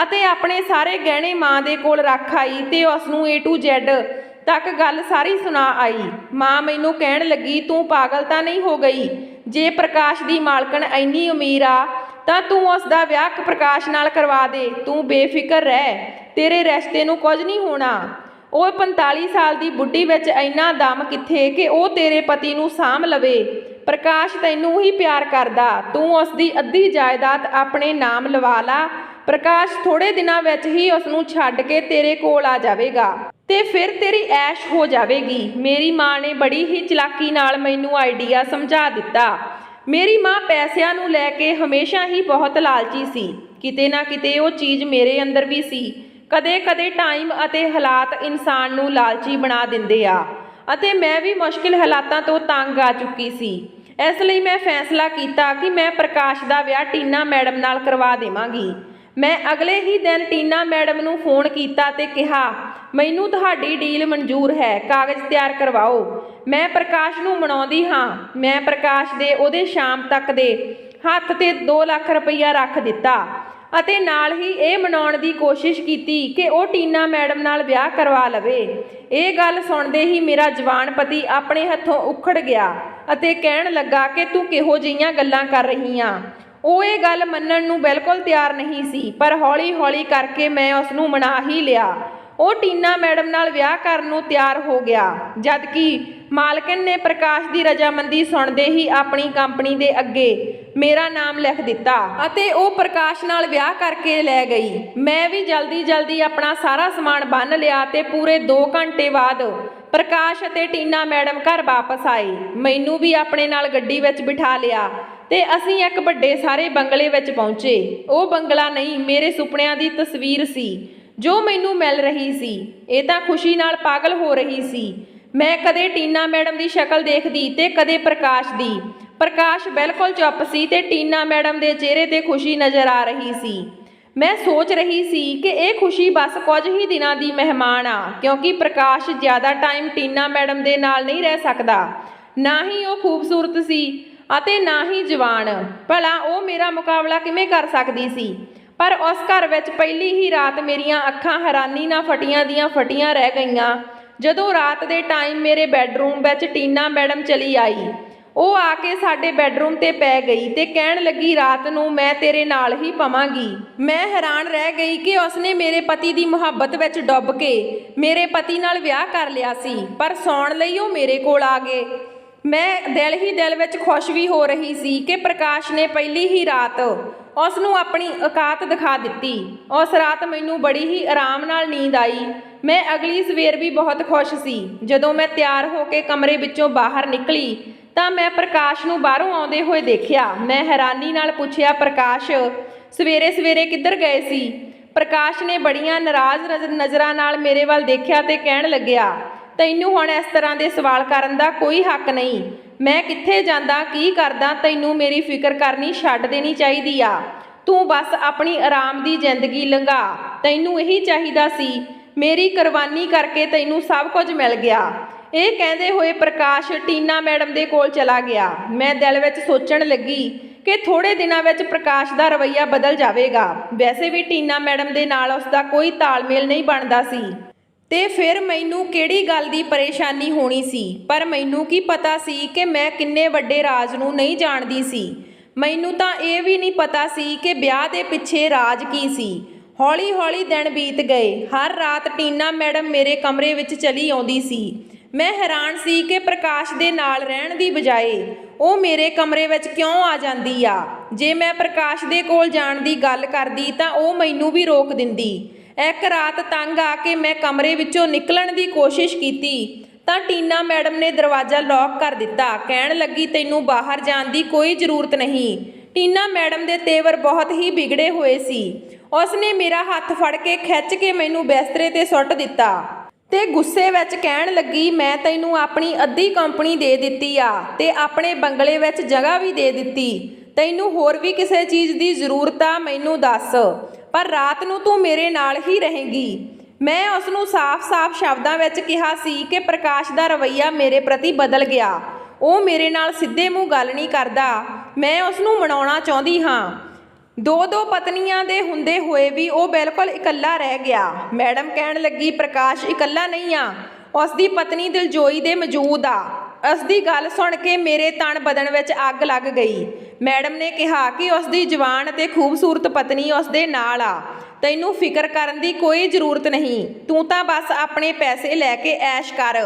ਅਤੇ ਆਪਣੇ ਸਾਰੇ ਗਹਿਣੇ ਮਾਂ ਦੇ ਕੋਲ ਰੱਖ ਆਈ ਤੇ ਉਸ ਨੂੰ A to Z ਤੱਕ ਗੱਲ ਸਾਰੀ ਸੁਣਾ ਆਈ। ਮਾਂ ਮੈਨੂੰ ਕਹਿਣ ਲੱਗੀ, ਤੂੰ ਪਾਗਲ ਤਾਂ ਨਹੀਂ ਹੋ ਗਈ? ਜੇ ਪ੍ਰਕਾਸ਼ ਦੀ ਮਾਲਕਣ ਇੰਨੀ ਅਮੀਰ ਆ ਤਾਂ ਤੂੰ ਉਸ ਦਾ ਵਿਆਹ ਪ੍ਰਕਾਸ਼ ਨਾਲ ਕਰਵਾ ਦੇ। ਤੂੰ ਬੇਫਿਕਰ ਰਹਿ, ਤੇਰੇ ਰਿਸ਼ਤੇ ਨੂੰ ਕੁਝ ਨਹੀਂ ਹੋਣਾ। ਉਹ 45 ਸਾਲ ਦੀ ਬੁੱਢੀ ਵਿੱਚ ਇੰਨਾ ਦਮ ਕਿੱਥੇ ਕਿ ਉਹ ਤੇਰੇ ਪਤੀ ਨੂੰ ਸਾਂਭ ਲਵੇ। ਪ੍ਰਕਾਸ਼ ਤੈਨੂੰ ਹੀ ਪਿਆਰ ਕਰਦਾ, ਤੂੰ ਉਸ ਦੀ ਅੱਧੀ ਜਾਇਦਾਦ ਆਪਣੇ ਨਾਮ ਲਵਾ ਲਾ। ਪ੍ਰਕਾਸ਼ ਥੋੜੇ ਦਿਨਾਂ ਵਿੱਚ ਹੀ ਉਸ ਨੂੰ ਛੱਡ ਕੇ ਤੇਰੇ ਕੋਲ ਆ ਜਾਵੇਗਾ ਤੇ ਫਿਰ ਤੇਰੀ ਐਸ਼ ਹੋ ਜਾਵੇਗੀ। ਮੇਰੀ ਮਾਂ ਨੇ ਬੜੀ ਹੀ ਚਲਾਕੀ ਨਾਲ ਮੈਨੂੰ ਆਈਡੀਆ ਸਮਝਾ ਦਿੱਤਾ। ਮੇਰੀ ਮਾਂ ਪੈਸਿਆਂ ਨੂੰ ਲੈ ਕੇ ਹਮੇਸ਼ਾ ਹੀ ਬਹੁਤ ਲਾਲਚੀ ਸੀ। ਕਿਤੇ ਨਾ ਕਿਤੇ ਉਹ ਚੀਜ਼ ਮੇਰੇ ਅੰਦਰ ਵੀ ਸੀ। ਕਦੇ-ਕਦੇ ਟਾਈਮ ਅਤੇ ਹਾਲਾਤ ਇਨਸਾਨ ਨੂੰ ਲਾਲਚੀ ਬਣਾ ਦਿੰਦੇ ਆ ਅਤੇ ਮੈਂ ਵੀ ਮੁਸ਼ਕਿਲ ਹਾਲਾਤਾਂ ਤੋਂ ਤੰਗ ਆ ਚੁੱਕੀ ਸੀ। ਇਸ ਲਈ ਮੈਂ ਫੈਸਲਾ ਕੀਤਾ ਕਿ ਮੈਂ ਪ੍ਰਕਾਸ਼ ਦਾ ਵਿਆਹ ਟੀਨਾ ਮੈਡਮ ਨਾਲ ਕਰਵਾ ਦੇਵਾਂਗੀ। ਮੈਂ ਅਗਲੇ ਹੀ ਦਿਨ ਟੀਨਾ ਮੈਡਮ ਨੂੰ ਫੋਨ ਕੀਤਾ ਤੇ ਕਿਹਾ, ਮੈਨੂੰ ਤੁਹਾਡੀ ਡੀਲ ਮਨਜ਼ੂਰ ਹੈ, ਕਾਗਜ਼ ਤਿਆਰ ਕਰਵਾਓ। ਮੈਂ ਪ੍ਰਕਾਸ਼ ਨੂੰ ਮਨਾਉਂਦੀ ਹਾਂ। ਮੈਂ ਪ੍ਰਕਾਸ਼ ਦੇ ਉਹਦੇ ਸ਼ਾਮ ਤੱਕ ਦੇ ਹੱਥ ਤੇ 2 ਲੱਖ ਰੁਪਈਆ ਰੱਖ ਦਿੱਤਾ ਅਤੇ ਨਾਲ ਹੀ ਇਹ ਮਨਾਉਣ ਦੀ ਕੋਸ਼ਿਸ਼ ਕੀਤੀ ਕਿ ਉਹ ਟੀਨਾ ਮੈਡਮ ਨਾਲ ਵਿਆਹ ਕਰਵਾ ਲਵੇ। ਇਹ ਗੱਲ ਸੁਣਦੇ ਹੀ ਮੇਰਾ ਜਵਾਨ ਪਤੀ ਆਪਣੇ ਹੱਥੋਂ ਉਖੜ ਗਿਆ ਅਤੇ ਕਹਿਣ ਲੱਗਾ ਕਿ ਤੂੰ ਕਿਹੋ ਜਿਹੀਆਂ ਗੱਲਾਂ ਕਰ ਰਹੀ ਆਂ। ਉਹ ਇਹ ਗੱਲ ਮੰਨਣ ਨੂੰ ਬਿਲਕੁਲ ਤਿਆਰ ਨਹੀਂ ਸੀ, ਪਰ ਹੌਲੀ-ਹੌਲੀ ਕਰਕੇ ਮੈਂ ਉਸ ਨੂੰ ਮਨਾ ਹੀ ਲਿਆ। ਉਹ ਟੀਨਾ ਮੈਡਮ ਨਾਲ ਵਿਆਹ ਕਰਨ ਨੂੰ ਤਿਆਰ ਹੋ ਗਿਆ, ਜਦਕਿ ਮਾਲਕਨ ਨੇ ਪ੍ਰਕਾਸ਼ ਦੀ ਰਜਾਮੰਦੀ ਸੁਣਦੇ ਹੀ ਆਪਣੀ ਕੰਪਨੀ ਦੇ ਅੱਗੇ ਮੇਰਾ ਨਾਮ ਲਿਖ ਦਿੱਤਾ ਅਤੇ ਉਹ ਪ੍ਰਕਾਸ਼ ਨਾਲ ਵਿਆਹ ਕਰਕੇ ਲੈ ਗਈ। ਮੈਂ ਵੀ ਜਲਦੀ ਆਪਣਾ ਸਾਰਾ ਸਮਾਨ ਬੰਨ੍ਹ ਲਿਆ ਤੇ ਪੂਰੇ 2 ਘੰਟੇ ਬਾਅਦ ਪ੍ਰਕਾਸ਼ ਅਤੇ ਟੀਨਾ ਮੈਡਮ ਘਰ ਵਾਪਸ ਆਏ। ਮੈਨੂੰ ਵੀ ਆਪਣੇ ਨਾਲ ਗੱਡੀ ਵਿੱਚ ਬਿਠਾ ਲਿਆ ਤੇ ਅਸੀਂ ਇੱਕ ਵੱਡੇ ਸਾਰੇ ਬੰਗਲੇ ਵਿੱਚ ਪਹੁੰਚੇ। ਉਹ ਬੰਗਲਾ ਨਹੀਂ, ਮੇਰੇ ਸੁਪਨਿਆਂ ਦੀ ਤਸਵੀਰ ਸੀ ਜੋ ਮੈਨੂੰ ਮਿਲ ਰਹੀ ਸੀ। ਇਹ ਤਾਂ ਖੁਸ਼ੀ ਨਾਲ ਪਾਗਲ ਹੋ ਰਹੀ ਸੀ। ਮੈਂ ਕਦੇ ਟੀਨਾ ਮੈਡਮ ਦੀ ਸ਼ਕਲ ਦੇਖਦੀ ਤੇ ਕਦੇ ਪ੍ਰਕਾਸ਼ ਦੀ। ਪ੍ਰਕਾਸ਼ ਬਿਲਕੁਲ ਚੁੱਪ ਸੀ ਤੇ ਟੀਨਾ ਮੈਡਮ ਦੇ ਚਿਹਰੇ ਤੇ ਖੁਸ਼ੀ ਨਜ਼ਰ ਆ ਰਹੀ ਸੀ। ਮੈਂ ਸੋਚ ਰਹੀ ਸੀ ਕਿ ਇਹ ਖੁਸ਼ੀ ਬਸ ਕੁਝ ਹੀ ਦਿਨਾਂ ਦੀ ਮਹਿਮਾਨ ਆ, ਕਿਉਂਕਿ ਪ੍ਰਕਾਸ਼ ਜ਼ਿਆਦਾ ਟਾਈਮ ਟੀਨਾ ਮੈਡਮ ਦੇ ਨਾਲ ਨਹੀਂ ਰਹਿ ਸਕਦਾ। ਨਾ ਹੀ ਉਹ ਖੂਬਸੂਰਤ ਸੀ ਅਤੇ ਨਾ ਹੀ ਜਵਾਨ। ਭਲਾ ਉਹ ਮੇਰਾ ਮੁਕਾਬਲਾ ਕਿਵੇਂ ਕਰ ਸਕਦੀ ਸੀ? ਪਰ ਉਸ ਘਰ ਵਿੱਚ ਪਹਿਲੀ ਹੀ ਰਾਤ ਮੇਰੀਆਂ ਅੱਖਾਂ ਹੈਰਾਨੀ ਨਾਲ ਫਟੀਆਂ ਦੀਆਂ ਫਟੀਆਂ ਰਹਿ ਗਈਆਂ ਜਦੋਂ ਰਾਤ ਦੇ ਟਾਈਮ ਮੇਰੇ ਬੈੱਡਰੂਮ ਵਿੱਚ ਟੀਨਾ ਮੈਡਮ ਚਲੀ ਆਈ। ਉਹ ਆ ਕੇ ਸਾਡੇ ਬੈੱਡਰੂਮ ਤੇ ਪੈ ਗਈ ਤੇ ਕਹਿਣ ਲੱਗੀ, ਰਾਤ ਨੂੰ ਮੈਂ ਤੇਰੇ ਨਾਲ ਹੀ ਪਵਾਂਗੀ। ਮੈਂ ਹੈਰਾਨ ਰਹਿ ਗਈ ਕਿ ਉਸਨੇ ਮੇਰੇ ਪਤੀ ਦੀ ਮੁਹੱਬਤ ਵਿੱਚ ਡੁੱਬ ਕੇ ਮੇਰੇ ਪਤੀ ਨਾਲ ਵਿਆਹ ਕਰ ਲਿਆ ਸੀ, ਪਰ ਸੌਣ ਲਈ ਉਹ ਮੇਰੇ ਕੋਲ ਆ ਗਏ। ਮੈਂ ਦਿਲ ਹੀ ਦਿਲ ਵਿੱਚ ਖੁਸ਼ ਵੀ ਹੋ ਰਹੀ ਸੀ ਕਿ ਪ੍ਰਕਾਸ਼ ਨੇ ਪਹਿਲੀ ਹੀ ਰਾਤ ਉਸ ਨੂੰ ਆਪਣੀ ਔਕਾਤ ਦਿਖਾ ਦਿੱਤੀ। ਉਸ ਰਾਤ ਮੈਨੂੰ ਬੜੀ ਹੀ ਆਰਾਮ ਨਾਲ ਨੀਂਦ ਆਈ। ਮੈਂ ਅਗਲੀ ਸਵੇਰ ਵੀ ਬਹੁਤ ਖੁਸ਼ ਸੀ। ਜਦੋਂ ਮੈਂ ਤਿਆਰ ਹੋ ਕੇ ਕਮਰੇ ਵਿੱਚੋਂ ਬਾਹਰ ਨਿਕਲੀ ਤਾਂ ਮੈਂ ਪ੍ਰਕਾਸ਼ ਨੂੰ ਬਾਹਰੋਂ ਆਉਂਦੇ ਹੋਏ ਦੇਖਿਆ। ਮੈਂ ਹੈਰਾਨੀ ਨਾਲ ਪੁੱਛਿਆ, ਪ੍ਰਕਾਸ਼ ਸਵੇਰੇ ਕਿੱਧਰ ਗਏ ਸੀ? ਪ੍ਰਕਾਸ਼ ਨੇ ਬੜੀਆਂ ਨਾਰਾਜ਼ ਨਜ਼ਰਾਂ ਨਾਲ ਮੇਰੇ ਵੱਲ ਦੇਖਿਆ ਤੇ ਕਹਿਣ ਲੱਗਿਆ, ਤੈਨੂੰ ਹੁਣ ਇਸ ਤਰ੍ਹਾਂ ਦੇ ਸਵਾਲ ਕਰਨ ਦਾ ਕੋਈ ਹੱਕ ਨਹੀਂ। ਮੈਂ ਕਿੱਥੇ ਜਾਂਦਾ, ਕੀ ਕਰਦਾ, ਤੈਨੂੰ ਮੇਰੀ ਫਿਕਰ ਕਰਨੀ ਛੱਡ ਦੇਣੀ ਚਾਹੀਦੀ ਆ। ਤੂੰ ਬਸ ਆਪਣੀ ਆਰਾਮ ਦੀ ਜ਼ਿੰਦਗੀ ਲੰਘਾ। ਤੈਨੂੰ ਇਹੀ ਚਾਹੀਦਾ ਸੀ। ਮੇਰੀ ਕੁਰਬਾਨੀ ਕਰਕੇ ਤੈਨੂੰ ਸਭ ਕੁਝ ਮਿਲ ਗਿਆ। ਇਹ ਕਹਿੰਦੇ ਹੋਏ ਪ੍ਰਕਾਸ਼ ਟੀਨਾ ਮੈਡਮ ਦੇ ਕੋਲ ਚਲਾ ਗਿਆ। ਮੈਂ ਦਿਲ ਵਿੱਚ ਸੋਚਣ ਲੱਗੀ ਕਿ ਥੋੜੇ ਦਿਨਾਂ ਵਿੱਚ ਪ੍ਰਕਾਸ਼ ਦਾ ਰਵੱਈਆ ਬਦਲ ਜਾਵੇਗਾ। ਵੈਸੇ ਵੀ ਟੀਨਾ ਮੈਡਮ ਦੇ ਨਾਲ ਉਸ ਦਾ ਕੋਈ ਤਾਲਮੇਲ ਨਹੀਂ ਬਣਦਾ ਸੀ ਤੇ ਫਿਰ ਮੈਨੂੰ ਕਿਹੜੀ ਗੱਲ ਦੀ ਪਰੇਸ਼ਾਨੀ ਹੋਣੀ ਸੀ। ਪਰ ਮੈਨੂੰ ਕੀ ਪਤਾ ਸੀ ਕਿ ਮੈਂ ਕਿੰਨੇ ਵੱਡੇ ਰਾਜ਼ ਨੂੰ ਨਹੀਂ ਜਾਣਦੀ ਸੀ। ਮੈਨੂੰ ਤਾਂ ਇਹ ਵੀ ਨਹੀਂ ਪਤਾ ਸੀ ਕਿ ਵਿਆਹ ਦੇ ਪਿੱਛੇ ਰਾਜ਼ ਕੀ ਸੀ। ਹੌਲੀ-ਹੌਲੀ ਦਿਨ ਬੀਤ ਗਏ। ਹਰ ਰਾਤ ਟੀਨਾ ਮੈਡਮ ਮੇਰੇ ਕਮਰੇ ਵਿੱਚ ਚਲੀ ਆਉਂਦੀ ਸੀ। ਮੈਂ ਹੈਰਾਨ ਸੀ ਕਿ ਪ੍ਰਕਾਸ਼ ਦੇ ਨਾਲ ਰਹਿਣ ਦੀ ਬਜਾਏ ਉਹ ਮੇਰੇ ਕਮਰੇ ਵਿੱਚ ਕਿਉਂ ਆ ਜਾਂਦੀ ਆ। ਜੇ ਮੈਂ ਪ੍ਰਕਾਸ਼ ਦੇ ਕੋਲ ਜਾਣ ਦੀ ਗੱਲ ਕਰਦੀ ਤਾਂ ਉਹ ਮੈਨੂੰ ਵੀ ਰੋਕ ਦਿੰਦੀ। ਇੱਕ ਰਾਤ ਤੰਗ ਆ ਕੇ ਮੈਂ ਕਮਰੇ ਵਿੱਚੋਂ ਨਿਕਲਣ ਦੀ ਕੋਸ਼ਿਸ਼ ਕੀਤੀ ਤਾਂ ਟੀਨਾ ਮੈਡਮ ਨੇ ਦਰਵਾਜ਼ਾ ਲੌਕ ਕਰ ਦਿੱਤਾ। ਕਹਿਣ ਲੱਗੀ, ਤੈਨੂੰ ਬਾਹਰ ਜਾਣ ਦੀ ਕੋਈ ਜ਼ਰੂਰਤ ਨਹੀਂ। ਟੀਨਾ ਮੈਡਮ ਦੇ ਤੇਵਰ ਬਹੁਤ ਹੀ ਵਿਗੜੇ ਹੋਏ ਸੀ। ਉਸਨੇ ਮੇਰਾ ਹੱਥ ਫੜ ਕੇ ਖਿੱਚ ਕੇ ਮੈਨੂੰ ਬਿਸਤਰੇ ਤੇ ਸੁੱਟ ਦਿੱਤਾ ਤੇ ਗੁੱਸੇ ਵਿੱਚ ਕਹਿਣ ਲੱਗੀ, ਮੈਂ ਤੈਨੂੰ ਆਪਣੀ ਅੱਧੀ ਕੰਪਨੀ ਦੇ ਦਿੱਤੀ ਆ ਤੇ ਆਪਣੇ ਬੰਗਲੇ ਵਿੱਚ ਜਗ੍ਹਾ ਵੀ ਦੇ ਦਿੱਤੀ। ਤੈਨੂੰ ਹੋਰ ਵੀ ਕਿਸੇ ਚੀਜ਼ ਦੀ ਜ਼ਰੂਰਤ ਆ ਮੈਨੂੰ ਦੱਸ, ਪਰ ਰਾਤ ਨੂੰ ਤੂੰ ਮੇਰੇ ਨਾਲ ਹੀ ਰਹੇਂਗੀ। ਮੈਂ ਉਸ ਨੂੰ ਸਾਫ਼-ਸਾਫ਼ ਸ਼ਬਦਾਂ ਵਿੱਚ ਕਿਹਾ ਸੀ ਕਿ ਪ੍ਰਕਾਸ਼ ਦਾ ਰਵੱਈਆ ਮੇਰੇ ਪ੍ਰਤੀ ਬਦਲ ਗਿਆ। ਉਹ ਮੇਰੇ ਨਾਲ ਸਿੱਧੇ ਮੂੰਹ ਗੱਲ ਨਹੀਂ ਕਰਦਾ। ਮੈਂ ਉਸ ਨੂੰ ਮਨਾਉਣਾ ਚਾਹੁੰਦੀ ਹਾਂ। 2 ਪਤਨੀਆਂ ਦੇ ਹੁੰਦੇ ਹੋਏ ਵੀ ਉਹ ਬਿਲਕੁਲ ਇਕੱਲਾ ਰਹਿ ਗਿਆ। ਮੈਡਮ ਕਹਿਣ ਲੱਗੀ, ਪ੍ਰਕਾਸ਼ ਇਕੱਲਾ ਨਹੀਂ ਆ, ਉਸ ਦੀ ਪਤਨੀ ਦਿਲਜੋਈ ਦੇ ਮੌਜੂਦ ਆ। ਉਸ ਦੀ ਗੱਲ ਸੁਣ ਕੇ ਮੇਰੇ ਤਣ ਬਦਨ ਵਿੱਚ ਅੱਗ ਲੱਗ ਗਈ। ਮੈਡਮ ਨੇ ਕਿਹਾ ਕਿ ਉਸ ਦੀ ਜਵਾਨ ਅਤੇ ਖੂਬਸੂਰਤ ਪਤਨੀ ਉਸ ਦੇ ਨਾਲ ਆ। ਤੈਨੂੰ ਫਿਕਰ ਕਰਨ ਦੀ ਕੋਈ ਜ਼ਰੂਰਤ ਨਹੀਂ। ਤੂੰ ਤਾਂ ਬਸ ਆਪਣੇ ਪੈਸੇ ਲੈ ਕੇ ਐਸ਼ ਕਰ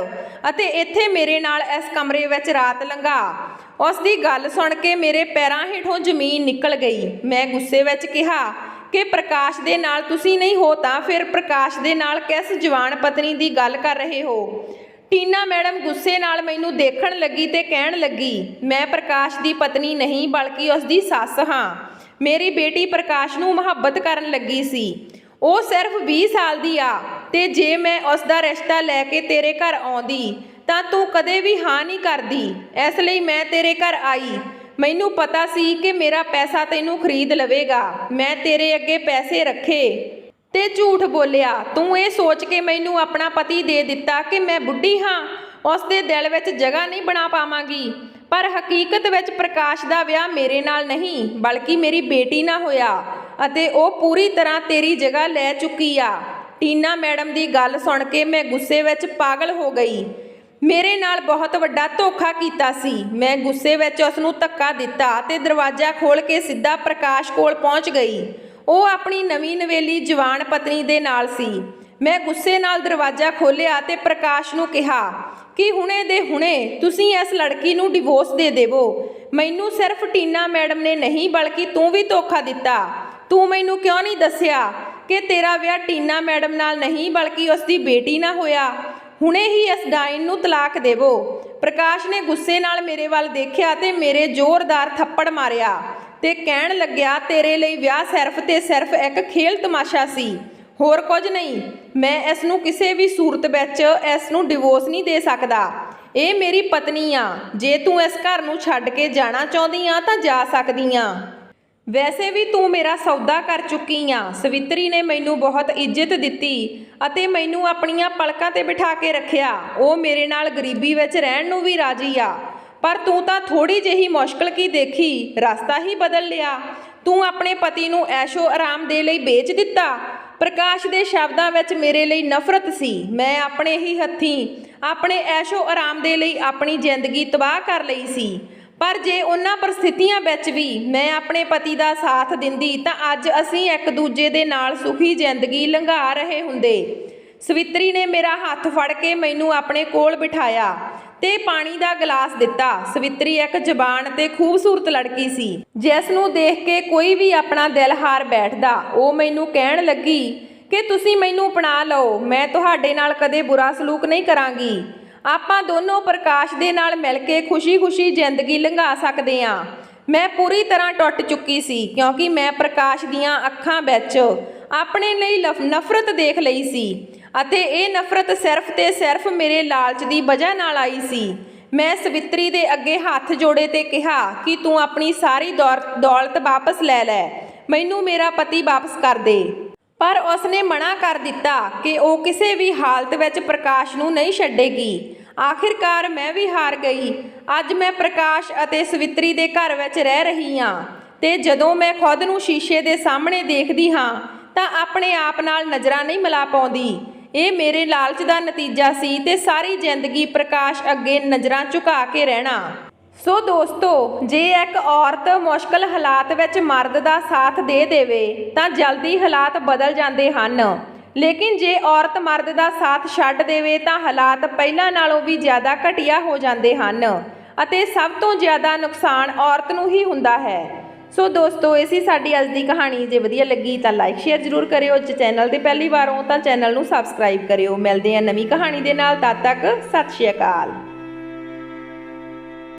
ਅਤੇ ਇੱਥੇ ਮੇਰੇ ਨਾਲ ਇਸ ਕਮਰੇ ਵਿੱਚ ਰਾਤ ਲੰਘਾ। ਉਸ ਦੀ ਗੱਲ ਸੁਣ ਕੇ ਮੇਰੇ ਪੈਰਾਂ ਹੇਠੋਂ ਜ਼ਮੀਨ ਨਿਕਲ ਗਈ। ਮੈਂ ਗੁੱਸੇ ਵਿੱਚ ਕਿਹਾ ਕਿ ਪ੍ਰਕਾਸ਼ ਦੇ ਨਾਲ ਤੁਸੀਂ ਨਹੀਂ ਹੋ ਤਾਂ ਫਿਰ ਪ੍ਰਕਾਸ਼ ਦੇ ਨਾਲ ਕਿਸ ਜਵਾਨ ਪਤਨੀ ਦੀ ਗੱਲ ਕਰ ਰਹੇ ਹੋ? ਟੀਨਾ ਮੈਡਮ ਗੁੱਸੇ ਨਾਲ ਮੈਨੂੰ ਦੇਖਣ ਲੱਗੀ ਤੇ ਕਹਿਣ ਲੱਗੀ, ਮੈਂ ਪ੍ਰਕਾਸ਼ ਦੀ ਪਤਨੀ ਨਹੀਂ ਬਲਕਿ ਉਸ ਦੀ ਸੱਸ ਹਾਂ। ਮੇਰੀ ਬੇਟੀ ਪ੍ਰਕਾਸ਼ ਨੂੰ ਮੁਹੱਬਤ ਕਰਨ ਲੱਗੀ ਸੀ। ਉਹ ਸਿਰਫ 20 ਸਾਲ ਦੀ ਆ ਤੇ ਜੇ ਮੈਂ ਉਸ ਦਾ ਰਿਸ਼ਤਾ ਲੈ ਕੇ ਤੇਰੇ ਘਰ ਆਉਂਦੀ ਤਾਂ ਤੂੰ ਕਦੇ ਵੀ ਹਾਂ ਨਹੀਂ ਕਰਦੀ। ਇਸ ਲਈ ਮੈਂ ਤੇਰੇ ਘਰ ਆਈ। ਮੈਨੂੰ ਪਤਾ ਸੀ ਕਿ ਮੇਰਾ ਪੈਸਾ ਤੈਨੂੰ ਖਰੀਦ ਲਵੇਗਾ। ਮੈਂ ਤੇਰੇ ਅੱਗੇ ਪੈਸੇ ਰੱਖੇ ਤੇ ਝੂਠ ਬੋਲਿਆ। ਤੂੰ ਇਹ ਸੋਚ ਕੇ ਮੈਨੂੰ ਆਪਣਾ ਪਤੀ ਦੇ ਦਿੱਤਾ ਕਿ ਮੈਂ ਬੁੱਢੀ ਹਾਂ, ਉਸ ਦੇ ਦਿਲ ਵਿੱਚ ਜਗ੍ਹਾ ਨਹੀਂ ਬਣਾ ਪਾਵਾਂਗੀ। ਪਰ ਹਕੀਕਤ ਵਿੱਚ ਪ੍ਰਕਾਸ਼ ਦਾ ਵਿਆਹ ਮੇਰੇ ਨਾਲ ਨਹੀਂ ਬਲਕਿ ਮੇਰੀ ਬੇਟੀ ਨਾਲ ਹੋਇਆ ਅਤੇ ਉਹ ਪੂਰੀ ਤਰ੍ਹਾਂ ਤੇਰੀ ਜਗ੍ਹਾ ਲੈ ਚੁੱਕੀ ਆ। ਟੀਨਾ ਮੈਡਮ ਦੀ ਗੱਲ ਸੁਣ ਕੇ ਮੈਂ ਗੁੱਸੇ ਵਿੱਚ ਪਾਗਲ ਹੋ ਗਈ। ਮੇਰੇ ਨਾਲ ਬਹੁਤ ਵੱਡਾ ਧੋਖਾ ਕੀਤਾ ਸੀ। ਮੈਂ ਗੁੱਸੇ ਵਿੱਚ ਉਸ ਨੂੰ ਧੱਕਾ ਦਿੱਤਾ ਤੇ ਦਰਵਾਜ਼ਾ ਖੋਲ੍ਹ ਕੇ ਸਿੱਧਾ ਪ੍ਰਕਾਸ਼ ਕੋਲ ਪਹੁੰਚ ਗਈ। ਉਹ ਆਪਣੀ ਨਵੀਂ ਨਵੇਲੀ ਜਵਾਨ ਪਤਨੀ ਦੇ ਨਾਲ ਸੀ। ਮੈਂ ਗੁੱਸੇ ਨਾਲ ਦਰਵਾਜ਼ਾ ਖੋਲ੍ਹਿਆ ਤੇ ਪ੍ਰਕਾਸ਼ ਨੂੰ ਕਿਹਾ ਕਿ ਹੁਣੇ ਦੇ ਹੁਣੇ ਤੁਸੀਂ ਇਸ ਲੜਕੀ ਨੂੰ ਡਿਵੋਰਸ ਦੇ ਦੇਵੋ। ਮੈਨੂੰ ਸਿਰਫ ਟੀਨਾ ਮੈਡਮ ਨੇ ਨਹੀਂ ਬਲਕਿ ਤੂੰ ਵੀ ਧੋਖਾ ਦਿੱਤਾ। ਤੂੰ ਮੈਨੂੰ ਕਿਉਂ ਨਹੀਂ ਦੱਸਿਆ ਕਿ ਤੇਰਾ ਵਿਆਹ ਟੀਨਾ ਮੈਡਮ ਨਾਲ ਨਹੀਂ ਬਲਕਿ ਉਸ ਦੀ ਬੇਟੀ ਨਾਲ ਹੋਇਆ? ਹੁਣੇ ਹੀ ਇਸ ਡਾਇਨ ਨੂੰ ਤਲਾਕ ਦੇਵੋ। ਪ੍ਰਕਾਸ਼ ਨੇ ਗੁੱਸੇ ਨਾਲ ਮੇਰੇ ਵੱਲ ਦੇਖਿਆ ਤੇ ਮੇਰੇ ਜ਼ੋਰਦਾਰ ਥੱਪੜ ਮਾਰਿਆ ਤੇ ਕਹਿਣ ਲੱਗਿਆ, ਤੇਰੇ ਲਈ ਵਿਆਹ ਸਿਰਫ ਤੇ ਸਿਰਫ ਇੱਕ ਖੇਲ ਤਮਾਸ਼ਾ ਸੀ, ਹੋਰ ਕੁਝ ਨਹੀਂ। ਮੈਂ ਇਸ ਨੂੰ ਕਿਸੇ ਵੀ ਸੂਰਤ ਵਿੱਚ ਇਸ ਨੂੰ ਡਿਵੋਰਸ ਨਹੀਂ ਦੇ ਸਕਦਾ। ਇਹ ਮੇਰੀ ਪਤਨੀ ਆ। ਜੇ ਤੂੰ ਇਸ ਘਰ ਨੂੰ ਛੱਡ ਕੇ ਜਾਣਾ ਚਾਹੁੰਦੀ ਆ ਤਾਂ ਜਾ ਸਕਦੀ ਆ। ਵੈਸੇ ਵੀ ਤੂੰ ਮੇਰਾ ਸੌਦਾ ਕਰ ਚੁੱਕੀ ਆ। ਸਵਿਤਰੀ ਨੇ ਮੈਨੂੰ ਬਹੁਤ ਇੱਜ਼ਤ ਦਿੱਤੀ ਅਤੇ ਮੈਨੂੰ ਆਪਣੀਆਂ ਪਲਕਾਂ ਤੇ ਬਿਠਾ ਕੇ ਰੱਖਿਆ। ਉਹ ਮੇਰੇ ਨਾਲ ਗਰੀਬੀ ਵਿੱਚ ਰਹਿਣ ਨੂੰ ਵੀ ਰਾਜੀ ਆ। ਪਰ ਤੂੰ ਤਾਂ ਥੋੜੀ ਜਿਹੀ ਮੁਸ਼ਕਲ ਕੀ ਦੇਖੀ, ਰਸਤਾ ਹੀ ਬਦਲ ਲਿਆ। ਤੂੰ ਆਪਣੇ ਪਤੀ ਨੂੰ ਐਸ਼ੋ ਆਰਾਮ ਦੇ ਲਈ ਵੇਚ ਦਿੱਤਾ। ਪ੍ਰਕਾਸ਼ ਦੇ ਸ਼ਬਦਾਂ ਵਿੱਚ ਮੇਰੇ ਲਈ ਨਫ਼ਰਤ ਸੀ। ਮੈਂ ਆਪਣੇ ਹੀ ਹੱਥੀਂ ਆਪਣੇ ਐਸ਼ੋ ਆਰਾਮ ਦੇ ਲਈ ਆਪਣੀ ਜ਼ਿੰਦਗੀ ਤਬਾਹ ਕਰ ਲਈ ਸੀ। ਪਰ ਜੇ ਉਹਨਾਂ ਪਰਿਸਥਿਤੀਆਂ ਵਿੱਚ ਵੀ ਮੈਂ ਆਪਣੇ ਪਤੀ ਦਾ ਸਾਥ ਦਿੰਦੀ ਤਾਂ ਅੱਜ ਅਸੀਂ ਇੱਕ ਦੂਜੇ ਦੇ ਨਾਲ ਸੁਖੀ ਜ਼ਿੰਦਗੀ ਲੰਘਾ ਰਹੇ ਹੁੰਦੇ। ਸਵਿਤਰੀ ਨੇ ਮੇਰਾ ਹੱਥ ਫੜ ਕੇ ਮੈਨੂੰ ਆਪਣੇ ਕੋਲ ਬਿਠਾਇਆ ਤੇ ਪਾਣੀ ਦਾ ਗਲਾਸ ਦਿੱਤਾ। ਸਵਿਤਰੀ ਇੱਕ ਜਵਾਨ ਤੇ ਖੂਬਸੂਰਤ ਲੜਕੀ ਸੀ ਜਿਸ ਨੂੰ ਦੇਖ ਕੇ ਕੋਈ ਵੀ ਆਪਣਾ ਦਿਲ ਹਾਰ ਬੈਠਦਾ। ਉਹ ਮੈਨੂੰ ਕਹਿਣ ਲੱਗੀ ਕਿ ਤੁਸੀਂ ਮੈਨੂੰ ਅਪਣਾ ਲਓ, ਮੈਂ ਤੁਹਾਡੇ ਨਾਲ ਕਦੇ ਬੁਰਾ ਸਲੂਕ ਨਹੀਂ ਕਰਾਂਗੀ। ਆਪਾਂ ਦੋਨੋਂ ਪ੍ਰਕਾਸ਼ ਦੇ ਨਾਲ ਮਿਲ ਕੇ ਖੁਸ਼ੀ-ਖੁਸ਼ੀ ਜ਼ਿੰਦਗੀ ਲੰਘਾ ਸਕਦੇ ਹਾਂ। ਮੈਂ ਪੂਰੀ ਤਰ੍ਹਾਂ ਟੁੱਟ ਚੁੱਕੀ ਸੀ ਕਿਉਂਕਿ ਮੈਂ ਪ੍ਰਕਾਸ਼ ਦੀਆਂ ਅੱਖਾਂ ਵਿੱਚ ਆਪਣੇ ਲਈ ਨਫ਼ਰਤ ਦੇਖ ਲਈ ਸੀ ਅਤੇ ਇਹ ਨਫ਼ਰਤ ਸਿਰਫ ਤੇ ਸਿਰਫ ਮੇਰੇ ਲਾਲਚ ਦੀ ਵਜ੍ਹਾ ਨਾਲ ਆਈ ਸੀ। ਮੈਂ ਸਵਿਤਰੀ ਦੇ ਅੱਗੇ ਹੱਥ ਜੋੜੇ ਤੇ ਕਿਹਾ ਕਿ ਤੂੰ ਆਪਣੀ ਸਾਰੀ ਦੌਲਤ ਵਾਪਸ ਲੈ ਲੈ, ਮੈਨੂੰ ਮੇਰਾ ਪਤੀ ਵਾਪਸ ਕਰ ਦੇ। ਪਰ ਉਸਨੇ ਮਨਾ ਕਰ ਦਿੱਤਾ ਕਿ ਉਹ ਕਿਸੇ ਵੀ ਹਾਲਤ ਵਿੱਚ ਪ੍ਰਕਾਸ਼ ਨੂੰ ਨਹੀਂ ਛੱਡੇਗੀ। ਆਖਿਰਕਾਰ ਮੈਂ ਵੀ ਹਾਰ ਗਈ। ਅੱਜ ਮੈਂ ਪ੍ਰਕਾਸ਼ ਅਤੇ ਸਵਿਤਰੀ ਦੇ ਘਰ ਵਿੱਚ ਰਹਿ ਰਹੀ ਹਾਂ ਤੇ ਜਦੋਂ ਮੈਂ ਖੁਦ ਨੂੰ ਸ਼ੀਸ਼ੇ ਦੇ ਸਾਹਮਣੇ ਦੇਖਦੀ ਹਾਂ ਤਾਂ ਆਪਣੇ ਆਪ ਨਾਲ ਨਜ਼ਰਾਂ ਨਹੀਂ ਮਿਲਾ ਪਾਉਂਦੀ। ਇਹ ਮੇਰੇ ਲਾਲਚ ਦਾ ਨਤੀਜਾ ਸੀ ਤੇ ਸਾਰੀ ਜ਼ਿੰਦਗੀ ਪ੍ਰਕਾਸ਼ ਅੱਗੇ ਨਜ਼ਰਾਂ ਝੁਕਾ ਕੇ ਰਹਿਣਾ। ਸੋ ਦੋਸਤੋ, ਜੇ ਇੱਕ ਔਰਤ ਮੁਸ਼ਕਲ ਹਾਲਾਤ ਵਿੱਚ ਮਰਦ ਦਾ ਸਾਥ ਦੇ ਦੇਵੇ ਤਾਂ ਜਲਦੀ ਹਾਲਾਤ ਬਦਲ ਜਾਂਦੇ ਹਨ। ਲੇਕਿਨ ਜੇ ਔਰਤ ਮਰਦ ਦਾ ਸਾਥ ਛੱਡ ਦੇਵੇ ਤਾਂ ਹਾਲਾਤ ਪਹਿਲਾਂ ਨਾਲੋਂ ਵੀ ਜ਼ਿਆਦਾ ਘਟੀਆ ਹੋ ਜਾਂਦੇ ਹਨ ਅਤੇ ਸਭ ਤੋਂ ਜ਼ਿਆਦਾ ਨੁਕਸਾਨ ਔਰਤ ਨੂੰ ਹੀ ਹੁੰਦਾ ਹੈ। ਸੋ ਦੋਸਤੋ, ਇਹ ਸੀ ਸਾਡੀ ਅੱਜ ਦੀ ਕਹਾਣੀ। ਜੇ ਵਧੀਆ ਲੱਗੀ ਤਾਂ ਲਾਈਕ ਸ਼ੇਅਰ ਜ਼ਰੂਰ ਕਰਿਓ। ਜੇ ਚੈਨਲ ਤੇ ਪਹਿਲੀ ਵਾਰ ਹੋ ਤਾਂ ਚੈਨਲ ਨੂੰ ਸਬਸਕ੍ਰਾਈਬ ਕਰਿਓ। ਮਿਲਦੇ ਹਾਂ ਨਵੀਂ ਕਹਾਣੀ ਦੇ ਨਾਲ। ਤਦ ਤੱਕ ਸਤਿ ਸ਼੍ਰੀ ਅਕਾਲ।